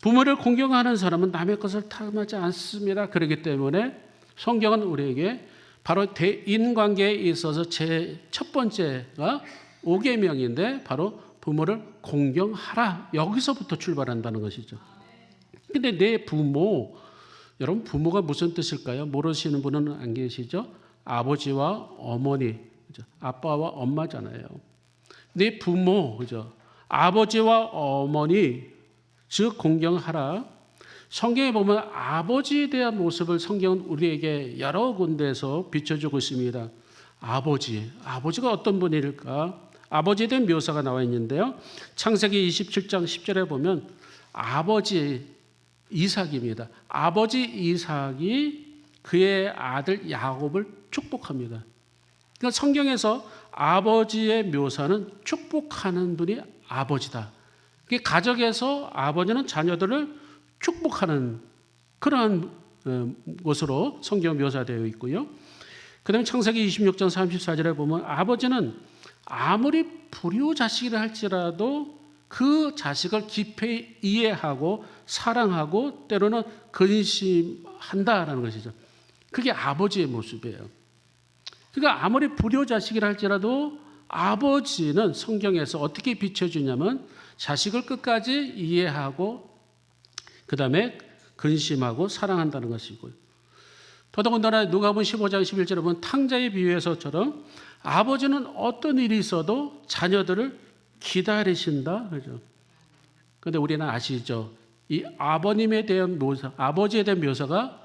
부모를 공경하는 사람은 남의 것을 탐하지 않습니다. 그렇기 때문에 성경은 우리에게 바로 대인관계에 있어서 제 첫 번째가 5계명인데 바로 부모를 공경하라, 여기서부터 출발한다는 것이죠. 근데 내 부모, 여러분 부모가 무슨 뜻일까요? 모르시는 분은 안 계시죠? 아버지와 어머니, 아빠와 엄마잖아요. 네 부모, 그죠? 아버지와 어머니, 즉 공경하라. 성경에 보면 아버지에 대한 모습을 성경은 우리에게 여러 군데에서 비춰주고 있습니다. 아버지가 어떤 분일까? 아버지에 대한 묘사가 나와 있는데요. 창세기 27장 10절에 보면 아버지 이삭입니다. 아버지 이삭이 그의 아들 야곱을 축복합니다. 그러니까 성경에서 아버지의 묘사는 축복하는 분이 아버지다. 가정에서 아버지는 자녀들을 축복하는 그러한 것으로 성경 묘사되어 있고요. 그 다음에 창세기 26장 34절에 보면 아버지는 아무리 불효자식이라 할지라도 그 자식을 깊이 이해하고 사랑하고 때로는 근심한다라는 것이죠. 그게 아버지의 모습이에요. 그러니까 아무리 불효자식이라 할지라도 아버지는 성경에서 어떻게 비춰주냐면 자식을 끝까지 이해하고 그 다음에 근심하고 사랑한다는 것이고요. 더더군다나 누가복음 15장 11절에 보면 탕자의 비유에서처럼 아버지는 어떤 일이 있어도 자녀들을 기다리신다. 그죠? 그런데 우리는 아시죠? 이 아버님에 대한 묘사, 아버지에 대한 묘사가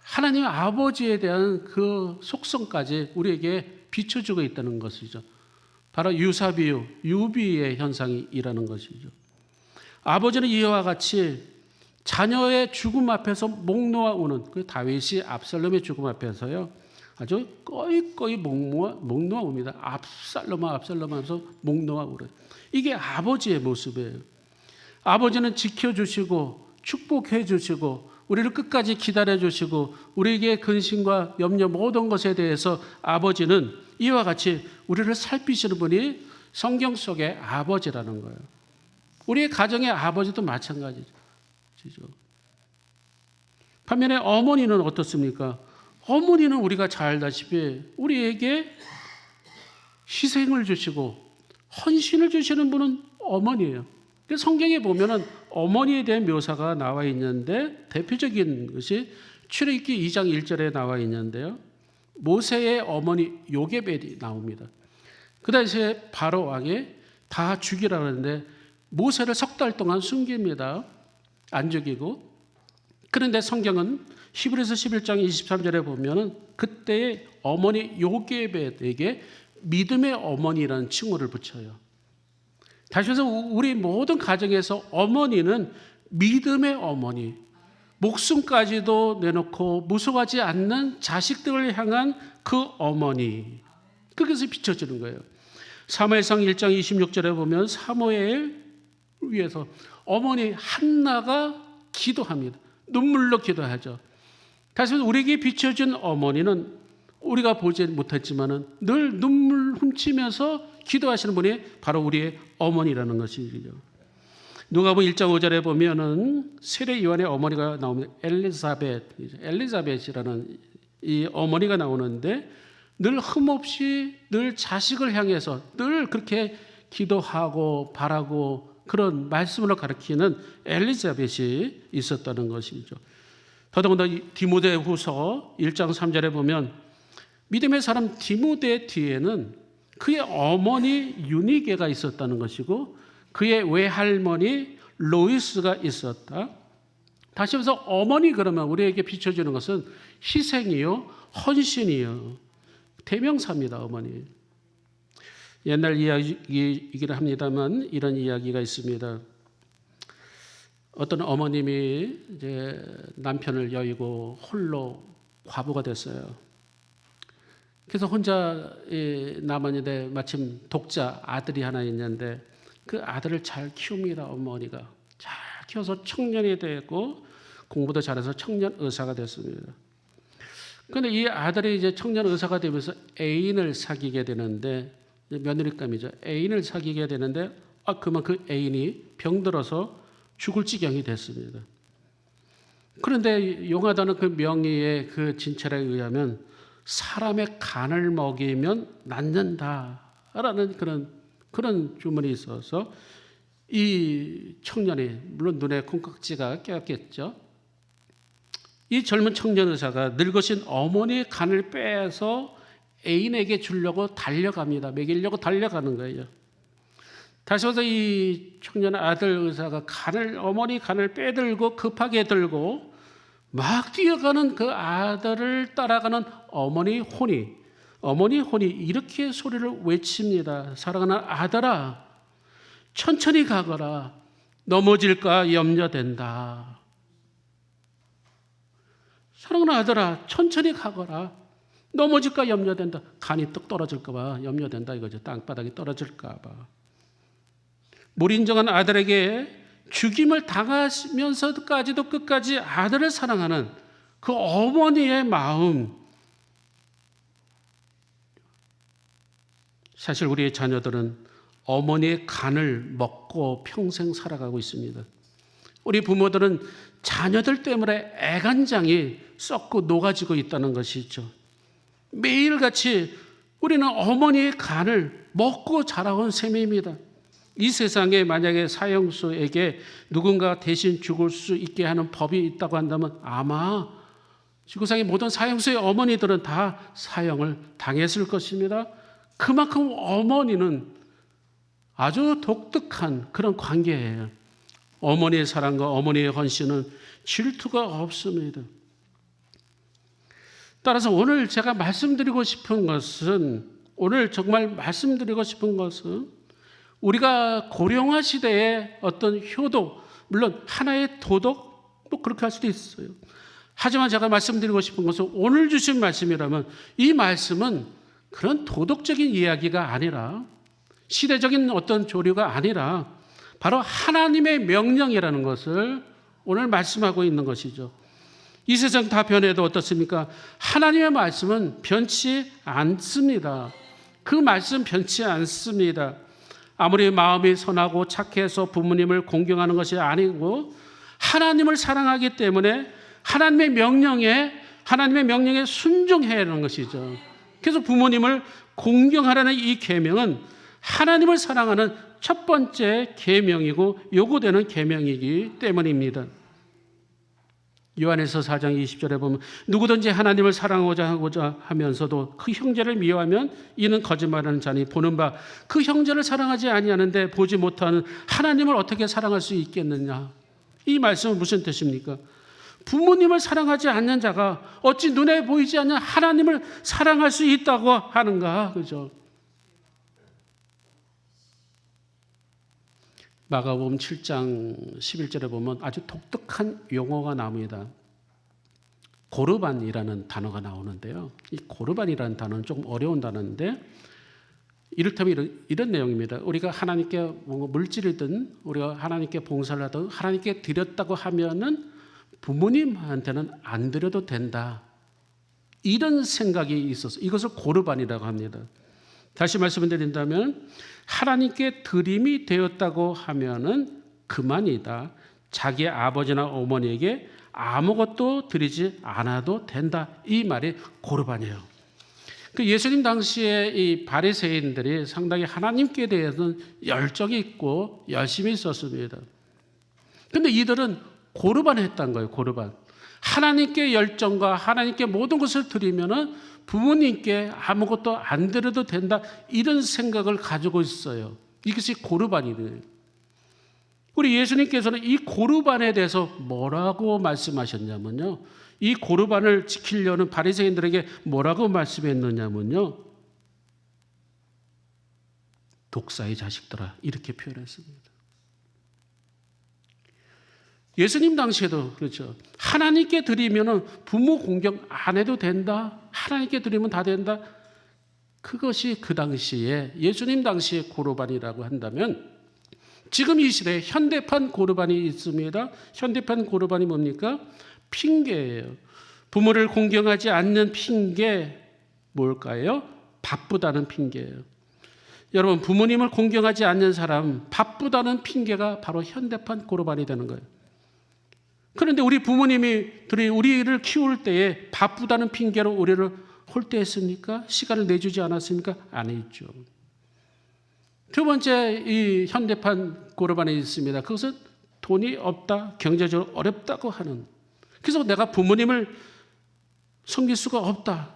하나님 아버지에 대한 그 속성까지 우리에게 비춰주고 있다는 것이죠. 바로 유사비유, 유비의 현상이 일하는 것이죠. 아버지는 이와 같이 자녀의 죽음 앞에서 목 놓아 우는 그 다윗이 압살롬의 죽음 앞에서요 아주 꺼이꺼이 목 놓아 웁니다. 압살롬아 하면서 목 놓아 울어요. 이게 아버지의 모습이에요. 아버지는 지켜주시고 축복해 주시고 우리를 끝까지 기다려 주시고 우리에게 근심과 염려 모든 것에 대해서 아버지는 이와 같이 우리를 살피시는 분이 성경 속의 아버지라는 거예요. 우리의 가정의 아버지도 마찬가지죠. 반면에 어머니는 어떻습니까? 어머니는 우리가 잘 알다시피 우리에게 희생을 주시고 헌신을 주시는 분은 어머니예요. 성경에 보면은 어머니에 대한 묘사가 나와 있는데 대표적인 것이 출애굽기 2장 1절에 나와 있는데요. 모세의 어머니 요게벳이 나옵니다. 그 당시에 바로 왕이 다 죽이라고 하는데 모세를 석 달 동안 숨깁니다. 안 죽이고. 그런데 성경은 히브리서 11장 23절에 보면은 그때의 어머니 요게벳에게 믿음의 어머니라는 칭호를 붙여요. 다시 해서 우리 모든 가정에서 어머니는 믿음의 어머니, 목숨까지도 내놓고 무서워하지 않는 자식들을 향한 그 어머니, 그것을 비춰주는 거예요. 사무엘상 1장 26절에 보면 사무엘 위해서 어머니 한나가 기도합니다. 눈물로 기도하죠. 다시 말해서 우리에게 비춰준 어머니는 우리가 보지 못했지만은 늘 눈물 훔치면서 기도하시는 분이 바로 우리의 어머니라는 것이죠. 누가복음 1장 5절에 보면은 세례 요한의 어머니가 나옵니다. 엘리사벳이라는 이 어머니가 나오는데 늘 흠없이 늘 자식을 향해서 늘 그렇게 기도하고 바라고 그런 말씀으로 가르치는 엘리사벳이 있었다는 것이죠. 더더군다나 디모데후서 1장 3절에 보면 믿음의 사람 디모데 뒤에는 그의 어머니 유니게가 있었다는 것이고 그의 외할머니 로이스가 있었다. 다시 말해서 어머니 그러면 우리에게 비춰주는 것은 희생이요 헌신이요 대명사입니다. 어머니. 옛날 이야기이기는 합니다만 이런 이야기가 있습니다. 어떤 어머님이 이제 남편을 여의고 홀로 과부가 됐어요. 그래서 혼자 남았는데 마침 독자 아들이 하나 있는데 그 아들을 잘 키웁니다. 어머니가 잘 키워서 청년이 되고 공부도 잘해서 청년 의사가 됐습니다. 그런데 이 아들이 이제 청년 의사가 되면서 애인을 사귀게 되는데 며느리감이죠. 애인을 사귀게 되는데 그만 그 애인이 병들어서 죽을 지경이 됐습니다. 그런데 용하다는 그 명의의 그 진찰에 의하면 사람의 간을 먹이면 낫는다라는 그런 주문이 있어서 이 청년이 물론 눈에 콩깍지가 꼈겠죠. 이 젊은 청년 의사가 늙으신 어머니의 간을 빼서 애인에게 주려고 달려갑니다. 먹이려고 달려가는 거예요. 다시 와서 이 청년 아들 의사가 어머니 간을 빼들고 급하게 들고 막 뛰어가는 그 아들을 따라가는 어머니 혼이 이렇게 소리를 외칩니다. 사랑하는 아들아, 천천히 가거라. 넘어질까 염려된다. 사랑하는 아들아, 천천히 가거라. 넘어질까 염려된다. 간이 뚝 떨어질까 봐 염려된다 이거죠. 땅바닥이 떨어질까 봐. 무인정한 아들에게 죽임을 당하면서까지도 끝까지 아들을 사랑하는 그 어머니의 마음. 사실 우리의 자녀들은 어머니의 간을 먹고 평생 살아가고 있습니다. 우리 부모들은 자녀들 때문에 애간장이 썩고 녹아지고 있다는 것이죠. 매일같이 우리는 어머니의 간을 먹고 자라온 셈입니다. 이 세상에 만약에 사형수에게 누군가 대신 죽을 수 있게 하는 법이 있다고 한다면 아마 지구상의 모든 사형수의 어머니들은 다 사형을 당했을 것입니다. 그만큼 어머니는 아주 독특한 그런 관계예요. 어머니의 사랑과 어머니의 헌신은 질투가 없습니다. 따라서 오늘 제가 말씀드리고 싶은 것은 우리가 고령화 시대의 어떤 효도, 물론 하나의 도덕, 그렇게 할 수도 있어요. 하지만 제가 말씀드리고 싶은 것은 오늘 주신 말씀이라면 이 말씀은 그런 도덕적인 이야기가 아니라 시대적인 어떤 조류가 아니라 바로 하나님의 명령이라는 것을 오늘 말씀하고 있는 것이죠. 이 세상 다 변해도 어떻습니까? 하나님의 말씀은 변치 않습니다. 그 말씀 변치 않습니다. 아무리 마음이 선하고 착해서 부모님을 공경하는 것이 아니고 하나님을 사랑하기 때문에 하나님의 명령에 순종해야 하는 것이죠. 그래서 부모님을 공경하라는 이 계명은 하나님을 사랑하는 첫 번째 계명이고 요구되는 계명이기 때문입니다. 요한에서 4장 20절에 보면 누구든지 하나님을 사랑하고자 하면서도 그 형제를 미워하면 이는 거짓말하는 자니 보는 바 그 형제를 사랑하지 아니하는데 보지 못하는 하나님을 어떻게 사랑할 수 있겠느냐. 이 말씀은 무슨 뜻입니까? 부모님을 사랑하지 않는 자가 어찌 눈에 보이지 않는 하나님을 사랑할 수 있다고 하는가. 그죠? 마가복음 7장 11절에 보면 아주 독특한 용어가 나옵니다. 고르반이라는 단어가 나오는데요. 이 고르반이라는 단어는 조금 어려운 단어인데 이를테면 이런 내용입니다. 우리가 하나님께 뭔가 물질이든 우리가 하나님께 봉사를 하든 하나님께 드렸다고 하면은 부모님한테는 안 드려도 된다. 이런 생각이 있어서 이것을 고르반이라고 합니다. 다시 말씀을 드린다면 하나님께 드림이 되었다고 하면은 그만이다. 자기 아버지나 어머니에게 아무것도 드리지 않아도 된다. 이 말이 고르반이에요. 그 예수님 당시에 이 바리새인들이 상당히 하나님께 대해서는 열정이 있고 열심히 있었습니다. 그런데 이들은 고르반을 했다는 거예요. 고르반. 하나님께 열정과 하나님께 모든 것을 드리면은 부모님께 아무것도 안 드려도 된다. 이런 생각을 가지고 있어요. 이것이 고르반이래요. 우리 예수님께서는 이 고르반에 대해서 뭐라고 말씀하셨냐면요. 이 고르반을 지키려는 바리새인들에게 뭐라고 말씀했느냐면요. 독사의 자식들아 이렇게 표현했습니다. 예수님 당시에도 그렇죠. 하나님께 드리면 부모 공경 안 해도 된다. 하나님께 드리면 다 된다. 그것이 그 당시에 예수님 당시의 고르반이라고 한다면 지금 이 시대에 현대판 고르반이 있습니다. 현대판 고르반이 뭡니까? 핑계예요. 부모를 공경하지 않는 핑계 뭘까요? 바쁘다는 핑계예요. 여러분 부모님을 공경하지 않는 사람 바쁘다는 핑계가 바로 현대판 고르반이 되는 거예요. 그런데 우리 부모님들이 우리를 키울 때에 바쁘다는 핑계로 우리를 홀대했습니까? 시간을 내주지 않았습니까? 안 했죠. 두 번째 이 현대판 고르반에 있습니다. 그것은 돈이 없다, 경제적으로 어렵다고 하는. 그래서 내가 부모님을 섬길 수가 없다.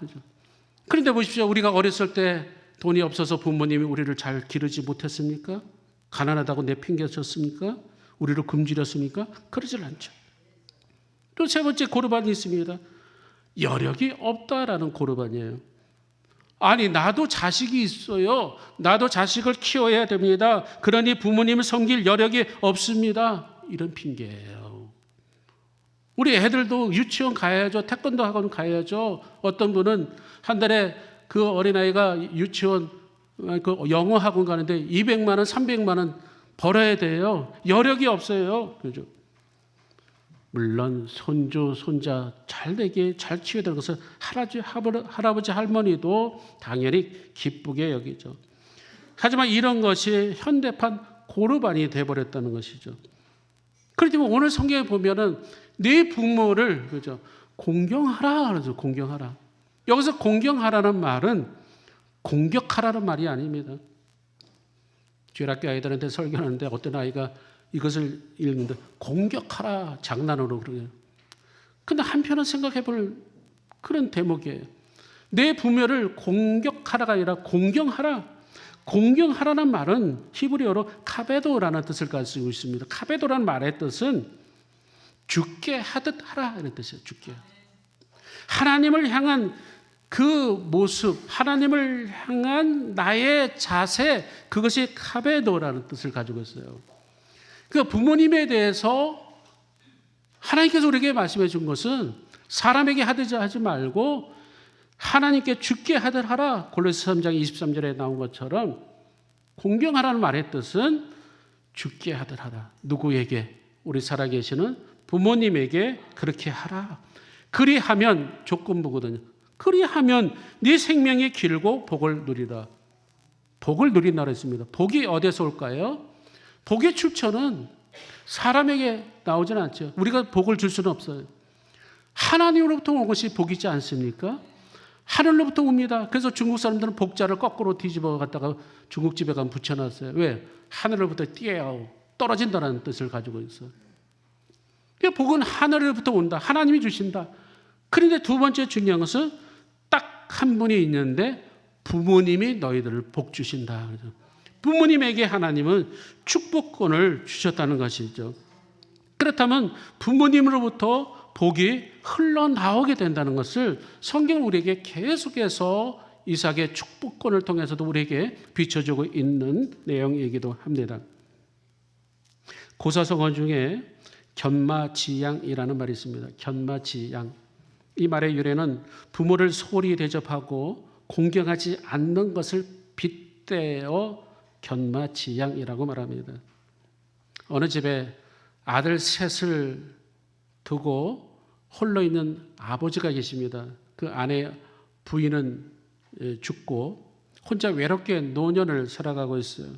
그런데 보십시오. 우리가 어렸을 때 돈이 없어서 부모님이 우리를 잘 기르지 못했습니까? 가난하다고 내팽개쳤습니까? 우리를 굶주렸습니까? 그러질 않죠. 또 세 번째 고르반이 있습니다. 여력이 없다라는 고르반이에요. 아니, 나도 자식이 있어요. 나도 자식을 키워야 됩니다. 그러니 부모님을 섬길 여력이 없습니다. 이런 핑계예요. 우리 애들도 유치원 가야죠. 태권도 학원 가야죠. 어떤 분은 한 달에 그 어린아이가 유치원 그 영어 학원 가는데 200만 원, 300만 원 벌어야 돼요. 여력이 없어요. 그죠? 물론 손주, 손자 잘 되게 잘 키워야 되는 것을 할아버지, 할머니도 당연히 기쁘게 여기죠. 하지만 이런 것이 현대판 고르반이 돼버렸다는 것이죠. 그렇지만 오늘 성경에 보면은 네 부모를 그죠? 공경하라 그러죠. 공경하라. 여기서 공경하라는 말은 공격하라는 말이 아닙니다. 주일학교 아이들한테 설교하는데 어떤 아이가 이것을 읽는데 공격하라 장난으로 그러요. 근데 한편은 생각해 볼 그런 대목이에요. 내 부모를 공격하라가 아니라 공경하라. 공경하라는 말은 히브리어로 카베도라는 뜻을 가지고 있습니다. 카베도라는 말의 뜻은 죽게 하듯 하라 이런 뜻이에요. 죽게. 하나님을 향한 그 모습, 하나님을 향한 나의 자세, 그것이 카베도라는 뜻을 가지고 있어요. 그 부모님에 대해서 하나님께서 우리에게 말씀해 준 것은 사람에게 하듯 하지 말고 하나님께 죽게 하듯 하라. 골로새 3장 23절에 나온 것처럼 공경하라는 말의 뜻은 죽게 하듯 하라. 누구에게? 우리 살아계시는 부모님에게 그렇게 하라. 그리하면 조건부거든요. 그리하면 네 생명이 길고 복을 누리라. 복을 누린다고 했습니다. 복이 어디서 올까요? 복의 출처는 사람에게 나오지는 않죠. 우리가 복을 줄 수는 없어요. 하나님으로부터 온 것이 복이지 않습니까? 하늘로부터 옵니다. 그래서 중국 사람들은 복자를 거꾸로 뒤집어 갖다가 중국집에 가면 붙여놨어요. 왜? 하늘로부터 뛰어 떨어진다는 뜻을 가지고 있어요. 복은 하늘로부터 온다. 하나님이 주신다. 그런데 두 번째 중요한 것은 딱 한 분이 있는데 부모님이 너희들을 복 주신다. 부모님에게 하나님은 축복권을 주셨다는 것이죠. 그렇다면 부모님으로부터 복이 흘러나오게 된다는 것을 성경은 우리에게 계속해서 이삭의 축복권을 통해서도 우리에게 비춰주고 있는 내용이기도 합니다. 고사성어 중에 견마지양이라는 말이 있습니다. 견마지양. 이 말의 유래는 부모를 소홀히 대접하고 공경하지 않는 것을 빗대어 견마지양이라고 말합니다. 어느 집에 아들 셋을 두고 홀로 있는 아버지가 계십니다. 그 아내 부인은 죽고 혼자 외롭게 노년을 살아가고 있어요.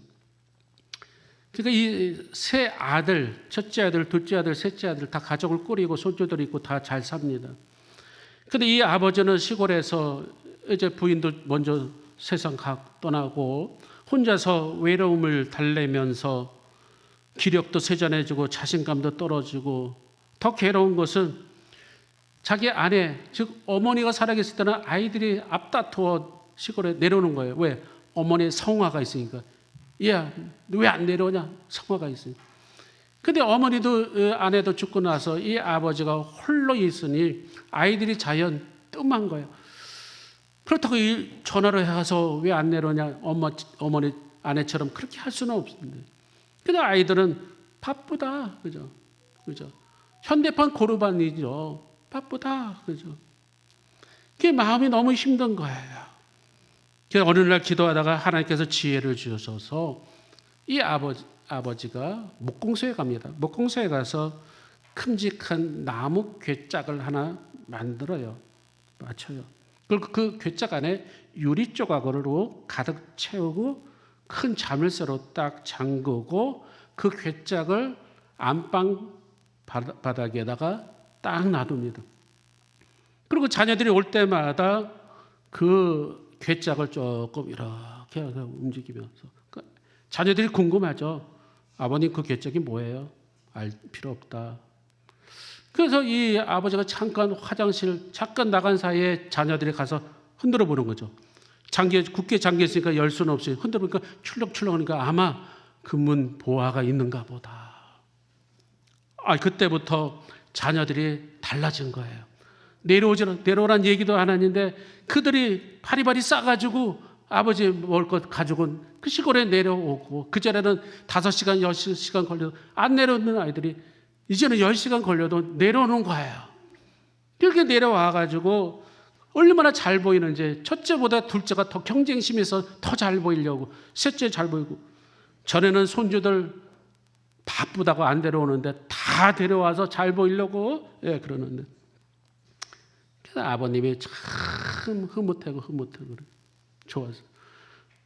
그러니까 이 세 아들, 첫째 아들, 둘째 아들, 셋째 아들 다 가족을 꾸리고 손주들이 있고 다 잘 삽니다. 그런데 이 아버지는 시골에서 이제 부인도 먼저 세상 떠나고 혼자서 외로움을 달래면서 기력도 쇠잔해지고 자신감도 떨어지고 더 괴로운 것은 자기 아내, 즉 어머니가 살아계실 때는 아이들이 앞다투어 시골에 내려오는 거예요. 왜? 어머니의 성화가 있으니까. 야, 너 왜 안 내려오냐? 성화가 있으니까. 근데 어머니도 아내도 죽고 나서 이 아버지가 홀로 있으니 아이들이 자연 뜸한 거예요. 그렇다고 전화를 해서 왜 안 내려오냐? 어머니 아내처럼 그렇게 할 수는 없는데. 근데 아이들은 바쁘다, 그죠? 그죠? 현대판 고르반이죠. 바쁘다, 그죠? 그게 마음이 너무 힘든 거예요. 그래서 어느 날 기도하다가 하나님께서 지혜를 주셔서 이 아버지가 목공소에 갑니다. 목공소에 가서 큼직한 나무 괴짝을 하나 만들어요. 맞춰요. 그리고 그 괴짝 안에 유리 조각으로 가득 채우고 큰 자물쇠로 딱 잠그고 그 괴짝을 안방 바닥에다가 딱 놔둡니다. 그리고 자녀들이 올 때마다 그 괴짝을 조금 이렇게 움직이면서 자녀들이 궁금하죠. 아버님 그 괴짝이 뭐예요? 알 필요 없다. 그래서 이 아버지가 잠깐 화장실 잠깐 나간 사이에 자녀들이 가서 흔들어 보는 거죠. 굳게 잠겨 있으니까 열 수는 없어요. 흔들어 보니까 출렁출렁하니까 아마 금문 보화가 있는가 보다. 그때부터 자녀들이 달라진 거예요. 내려오란 얘기도 안 하는데 그들이 바리바리 싸가지고 아버지 먹을 것 가지고 그 시골에 내려오고, 그전에는 5시간, 6시간 걸려도 안 내려오는 아이들이 이제는 10시간 걸려도 내려오는 거예요. 그렇게 내려와가지고 얼마나 잘 보이는지, 첫째보다 둘째가 더 경쟁심에서 더 잘 보이려고, 셋째 잘 보이고, 전에는 손주들 바쁘다고 안 데려오는데 다 데려와서 잘 보이려고 그러는데, 그래서 아버님이 참 흐뭇하고 그래. 좋아서.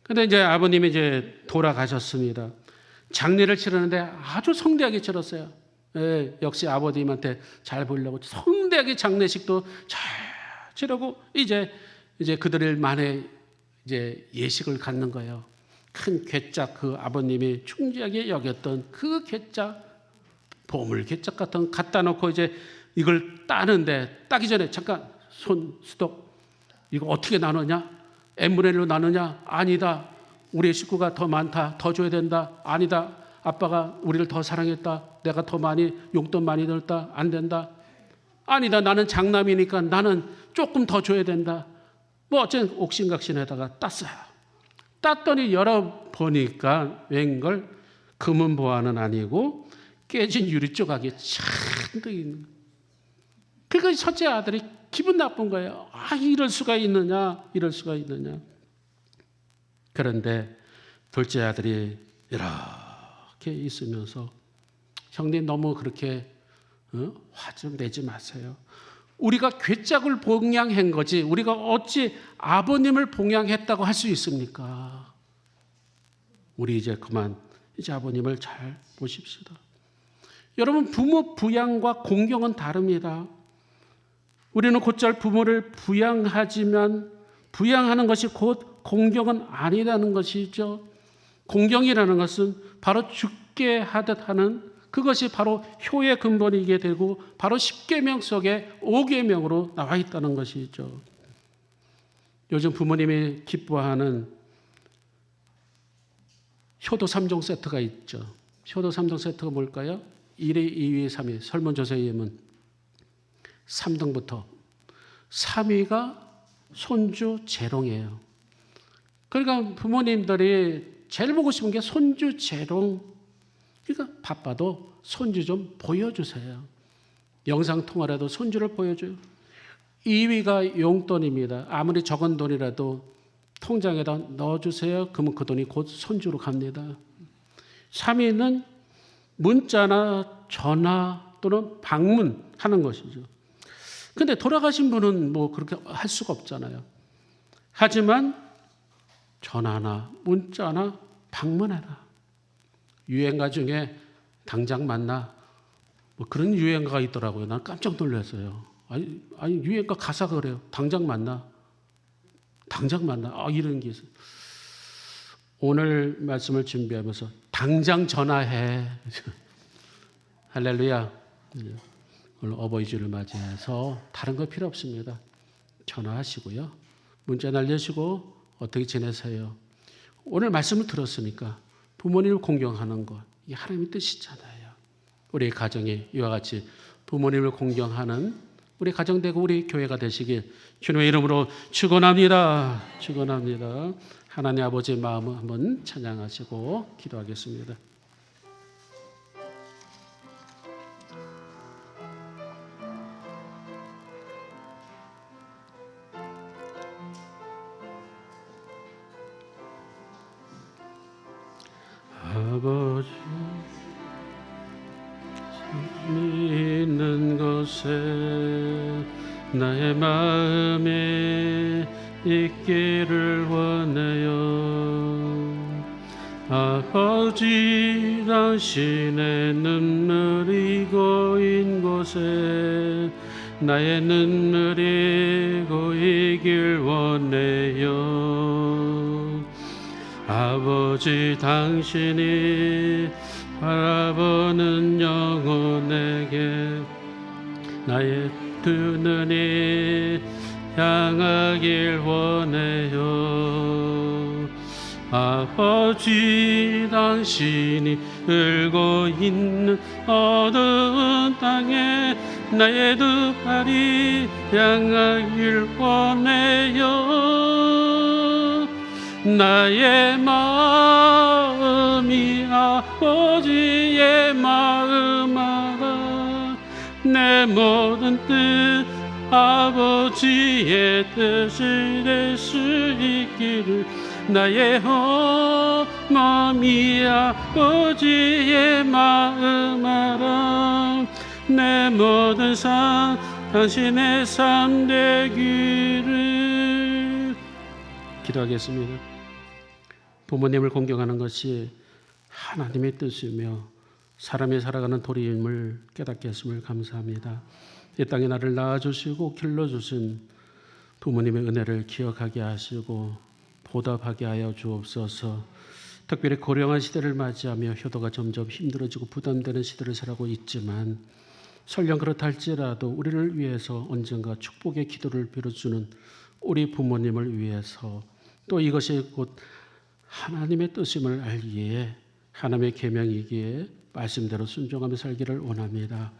근데 이제 아버님이 이제 돌아가셨습니다. 장례를 치르는데 아주 성대하게 치렀어요. 역시 아버님한테 잘 보이려고 성대하게 장례식도 잘 치르고, 이제 그들을 만에 이제 예식을 갖는 거예요. 큰 괴짝, 그 아버님이 충지하게 여겼던 그 괴짝, 보물 괴짝 같은 거 갖다 놓고 이제 이걸 따는데, 따기 전에 잠깐 손 스톱. 이거 어떻게 나누냐? n분의 1로 나누냐? 아니다. 우리 식구가 더 많다. 더 줘야 된다. 아니다. 아빠가 우리를 더 사랑했다. 내가 더 많이 용돈 많이 넣었다. 안 된다. 아니다. 나는 장남이니까 나는 조금 더 줘야 된다. 뭐 어쨌든 옥신각신에다가 땄어요. 땄더니 열어보니까 웬걸 금은 보화는 아니고 깨진 유리 조각이 잔뜩 있는 거예요. 그러니까 첫째 아들이 기분 나쁜 거예요. 이럴 수가 있느냐, 이럴 수가 있느냐. 그런데 둘째 아들이 이렇게 있으면서, 형님 너무 그렇게 화 좀 내지 마세요. 우리가 괴짝을 봉양한 거지 우리가 어찌 아버님을 봉양했다고 할 수 있습니까? 우리 이제 그만 이제 아버님을 잘 보십시다. 여러분, 부모 부양과 공경은 다릅니다. 우리는 곧잘 부모를 부양하지만 부양하는 것이 곧 공경은 아니라는 것이죠. 공경이라는 것은 바로 죽게 하듯 하는, 그것이 바로 효의 근본이게 되고 바로 10계명 속에 5계명으로 나와 있다는 것이죠. 요즘 부모님이 기뻐하는 효도 3종 세트가 있죠. 효도 3종 세트가 뭘까요? 1위, 2위, 3위. 설문조사에 3등부터 3위가 손주 재롱이에요. 그러니까 부모님들이 제일 보고 싶은 게 손주 재롱. 그러니까 바빠도 손주 좀 보여주세요. 영상통화라도 손주를 보여줘요. 2위가 용돈입니다. 아무리 적은 돈이라도 통장에다 넣어주세요. 그러면 그 돈이 곧 손주로 갑니다. 3위는 문자나 전화 또는 방문하는 것이죠. 근데 돌아가신 분은 뭐 그렇게 할 수가 없잖아요. 하지만 전화나 문자나 방문해라. 유행가 중에 당장 만나, 뭐 그런 유행가가 있더라고요. 난 깜짝 놀랐어요. 아니 유행가 가사가 그래요. 당장 만나, 당장 만나. 이런 게 있어요. 오늘 말씀을 준비하면서 당장 전화해. 할렐루야. 오늘 어버이 주를 맞이해서 다른 거 필요 없습니다. 전화하시고요. 문자 날리시고 어떻게 지내세요? 오늘 말씀을 들었으니까 부모님을 공경하는 것, 이게 하나님의 뜻이잖아요. 우리 가정이 이와 같이 부모님을 공경하는 우리 가정 되고 우리 교회가 되시길 주님의 이름으로 축원합니다. 축원합니다. 하나님 아버지의 마음을 한번 찬양하시고 기도하겠습니다. 아버지 있는 곳에 나의 마음에 있기를 원해요. 아버지 당신의 눈물이 고인 곳에 나의 눈물이 고이길 원해요. 아버지 당신이 바라보는 영혼에게 나의 두 눈이 향하길 원해요. 아버지 당신이 울고 있는 어두운 땅에 나의 두 발이 향하길 원해요. 나의 마음이 아버지의 마음 알아. 내 모든 뜻 아버지의 뜻이 될 수 있기를. 나의 마음이 아버지의 마음 알아. 내 모든 삶 당신의 삶 되기를. 기도하겠습니다. 부모님을 공경하는 것이 하나님의 뜻이며 사람이 살아가는 도리임을 깨닫게 했음을 감사합니다. 이 땅에 나를 낳아주시고 길러주신 부모님의 은혜를 기억하게 하시고 보답하게 하여 주옵소서. 특별히 고령한 시대를 맞이하며 효도가 점점 힘들어지고 부담되는 시대를 살아가고 있지만 설령 그렇다 할지라도 우리를 위해서 언젠가 축복의 기도를 빌어주는 우리 부모님을 위해서 또 이것이 곧 하나님의 뜻임을 알기에 하나님의 계명이기에 말씀대로 순종하며 살기를 원합니다.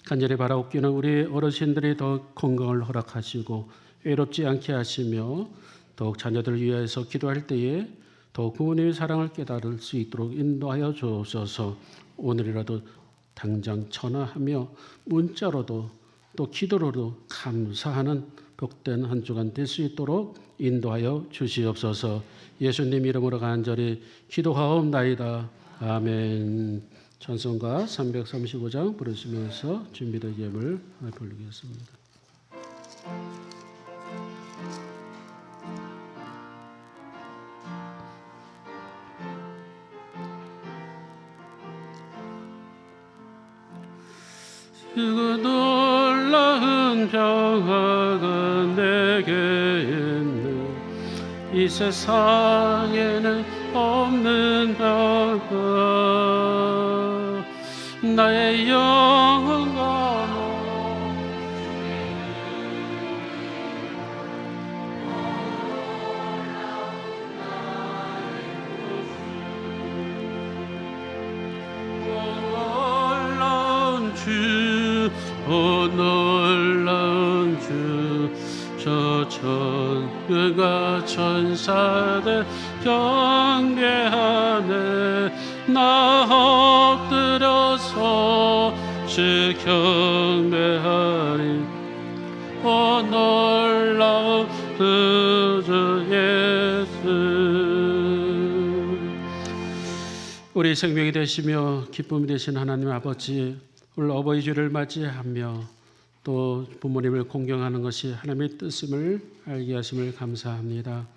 간절히 바라옵기는 우리 어르신들이 더 건강을 허락하시고 외롭지 않게 하시며 더욱 자녀들을 위해서 기도할 때에 더욱 부모님의 사랑을 깨달을 수 있도록 인도하여 주옵소서. 오늘이라도 당장 전화하며 문자로도 또 기도로도 감사하는 복된 한 주간 될 수 있도록 인도하여 주시옵소서. 예수님 이름으로 간절히 기도하옵나이다. 아멘. 찬송가 335장 부르시면서 준비된 예물 부르겠습니다. 그 놀라운 평화가 내게 있는 이 세상에는 없는 평화. 나의 영혼과 놀라운 주, 오 놀라운 주, 저 천군과 천사들 경배하네. 나 엎드려서 주 경배하리. 오 놀라운 주 예수. 우리 생명이 되시며 기쁨이 되신 하나님 아버지, 오늘 어버이 주를 맞이하며 또 부모님을 공경하는 것이 하나님의 뜻임을 알게 하심을 감사합니다.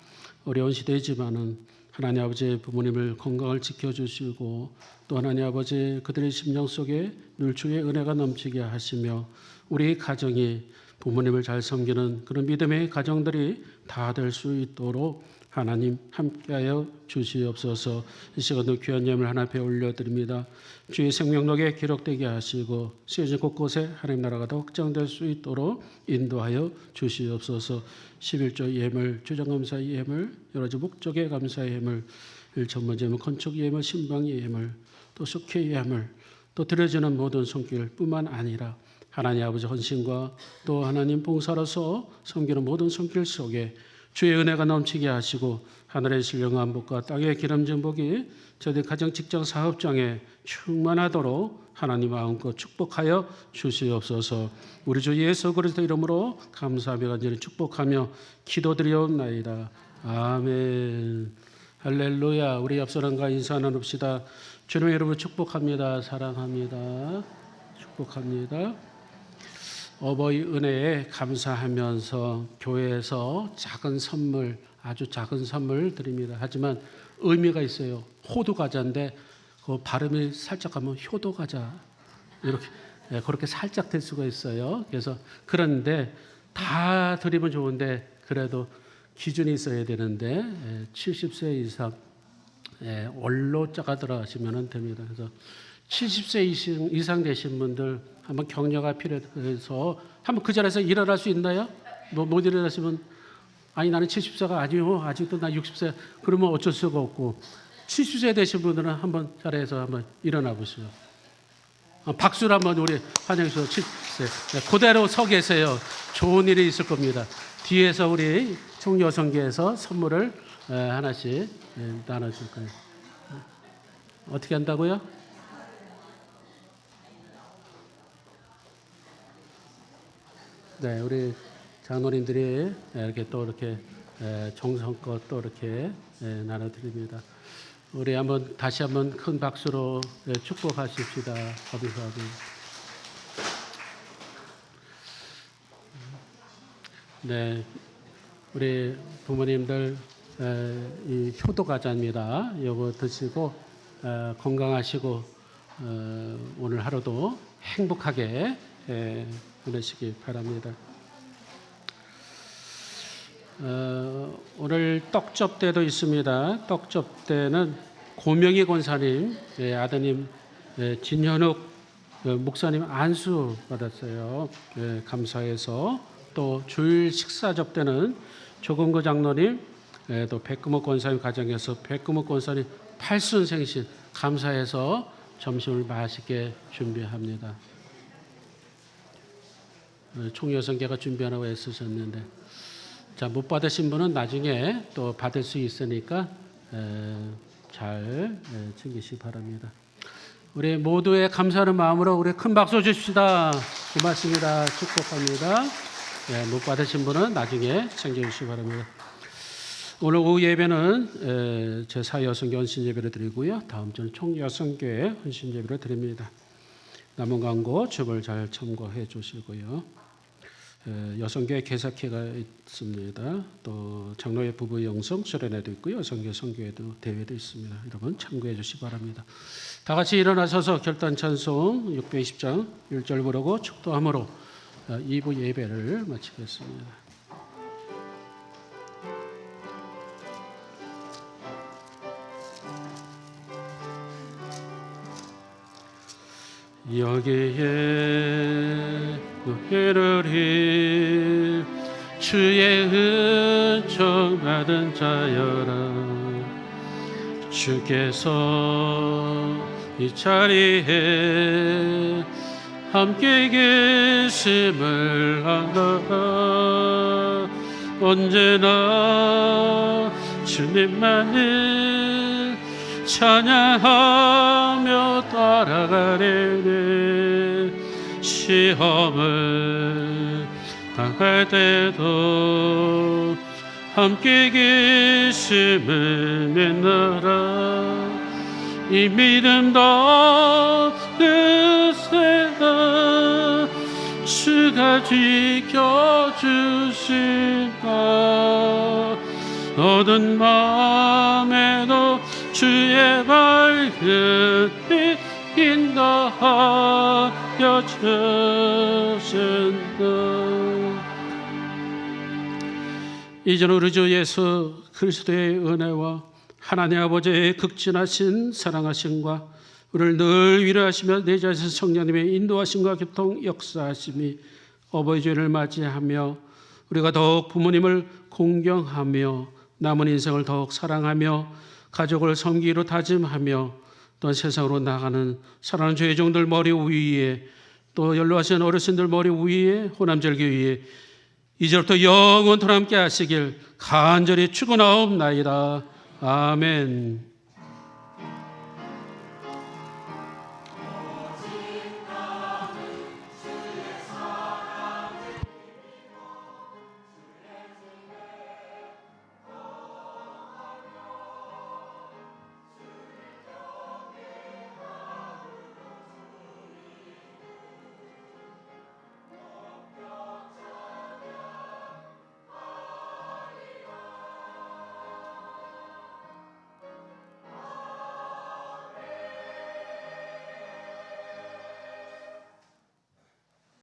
어려운 시대이지만은 하나님 아버지 부모님을 건강을 지켜주시고 또 하나님 아버지 그들의 심령 속에 늘 주의 은혜가 넘치게 하시며 우리 가정이 부모님을 잘 섬기는 그런 믿음의 가정들이 다 될 수 있도록 하나님 함께하여 주시옵소서. 이 시간도 귀한 예물 하나 앞에 올려드립니다. 주의 생명록에 기록되게 하시고 세계 곳곳에 하나님 나라가 더 확장될 수 있도록 인도하여 주시옵소서. 11조 예물, 주정감사 예물, 여러 가지 목적의 감사 예물, 일천번 예물, 건축 예물, 신방 예물, 또 숙회 예물, 또 드려지는 모든 손길뿐만 아니라 하나님 아버지 헌신과 또 하나님 봉사로서 섬기는 모든 손길 속에 주의 은혜가 넘치게 하시고 하늘의 신령한 복과 땅의 기름진 복이 저희 가정, 직장, 사업장에 충만하도록 하나님 마음껏 축복하여 주시옵소서. 우리 주 예수 그리스도 이름으로 감사하며 간절히 축복하며 기도드리옵나이다. 아멘. 할렐루야. 우리 앞사람과 인사 나눕시다. 주님 여러분 축복합니다. 사랑합니다. 축복합니다. 어버이 은혜에 감사하면서 교회에서 작은 선물, 아주 작은 선물 드립니다. 하지만 의미가 있어요. 호두 과자인데 그 발음이 살짝 하면 효도 과자 이렇게 그렇게 살짝 될 수가 있어요. 그래서 그런데 다 드리면 좋은데 그래도 기준이 있어야 되는데 70세 이상 원로자가 들어가시면 됩니다. 그래서 70세 이상 되신 분들 한번 격려가 필요해서 한번 그 자리에서 일어날 수 있나요? 못 일어나시면 아니 나는 70세가 아니요. 아직도 나 60세. 그러면 어쩔 수가 없고 70세 되신 분들은 한번 자리에서 한번 일어나 보시죠. 박수를 한번 우리 환영해 주셔서 70세. 그대로 서 계세요. 좋은 일이 있을 겁니다. 뒤에서 우리 총여성계에서 선물을 하나씩 나눠줄 거예요. 어떻게 한다고요? 네, 우리 장로님들이 이렇게 또 이렇게 정성껏 또 이렇게 나눠드립니다. 우리 한번 다시 한번 큰 박수로 축복하십시다. 감사합니다. 네, 우리 부모님들 이 효도 과자입니다. 이거 드시고 건강하시고 오늘 하루도 행복하게 보내시기 바랍니다. 오늘 떡접대도 있습니다. 떡접대는 고명희 권사님 아드님 진현욱 목사님 안수 받았어요. 감사해서 또 주일 식사 접대는 조금거 장로님 또 백금옥 권사님 가정에서 백금옥 권사님 8순 생신 감사해서 점심을 맛있게 준비합니다. 총여성계가 준비하라고 애쓰셨는데 자, 못 받으신 분은 나중에 또 받을 수 있으니까 잘 챙기시기 바랍니다. 우리 모두의 감사하는 마음으로 우리 큰 박수 주십시다. 고맙습니다. 축복합니다. 못 받으신 분은 나중에 챙겨주시기 바랍니다. 오늘 오후 예배는 제4여성교 헌신예배를 드리고요. 다음 주는 총여성교회 헌신예배를 드립니다. 남은 광고 주말 잘 참고해 주시고요. 여성교회 개사회가 있습니다. 또 장로회 부부 영성 수련회도 있고요. 여성교회 성교회도 대회도 있습니다. 여러분 참고해 주시기 바랍니다. 다 같이 일어나셔서 결단 찬송 620장 1절 부르고 축도함으로 2부 예배를 마치겠습니다. 여기에 의를 주의 은총 받은 자여라. 주께서 이 자리에 함께 계심을 알아. 언제나 주님만을 찬양하며 따라가리니 시험을 당할 때도 함께 계심을 믿노라. 이 믿음 덧으세요. 주가 지켜주신다. 어두운 마음에도 주의 밝은 빛 인도하여 주신다. 이전 우리 주 예수 그리스도의 은혜와 하나님 아버지의 극진하신 사랑하심과 우리를 늘 위로하시며 내자신 성령님의 인도하심과 교통 역사하심이 어버이 주일을 맞이하며 우리가 더욱 부모님을 공경하며 남은 인생을 더욱 사랑하며 가족을 섬기기로 다짐하며 또 세상으로 나가는 사랑하는 죄의 종들 머리 위에 또 연로하신 어르신들 머리 위에 호남절교 위에 이제부터 영원토록 함께 하시길 간절히 축원하옵나이다. 아멘.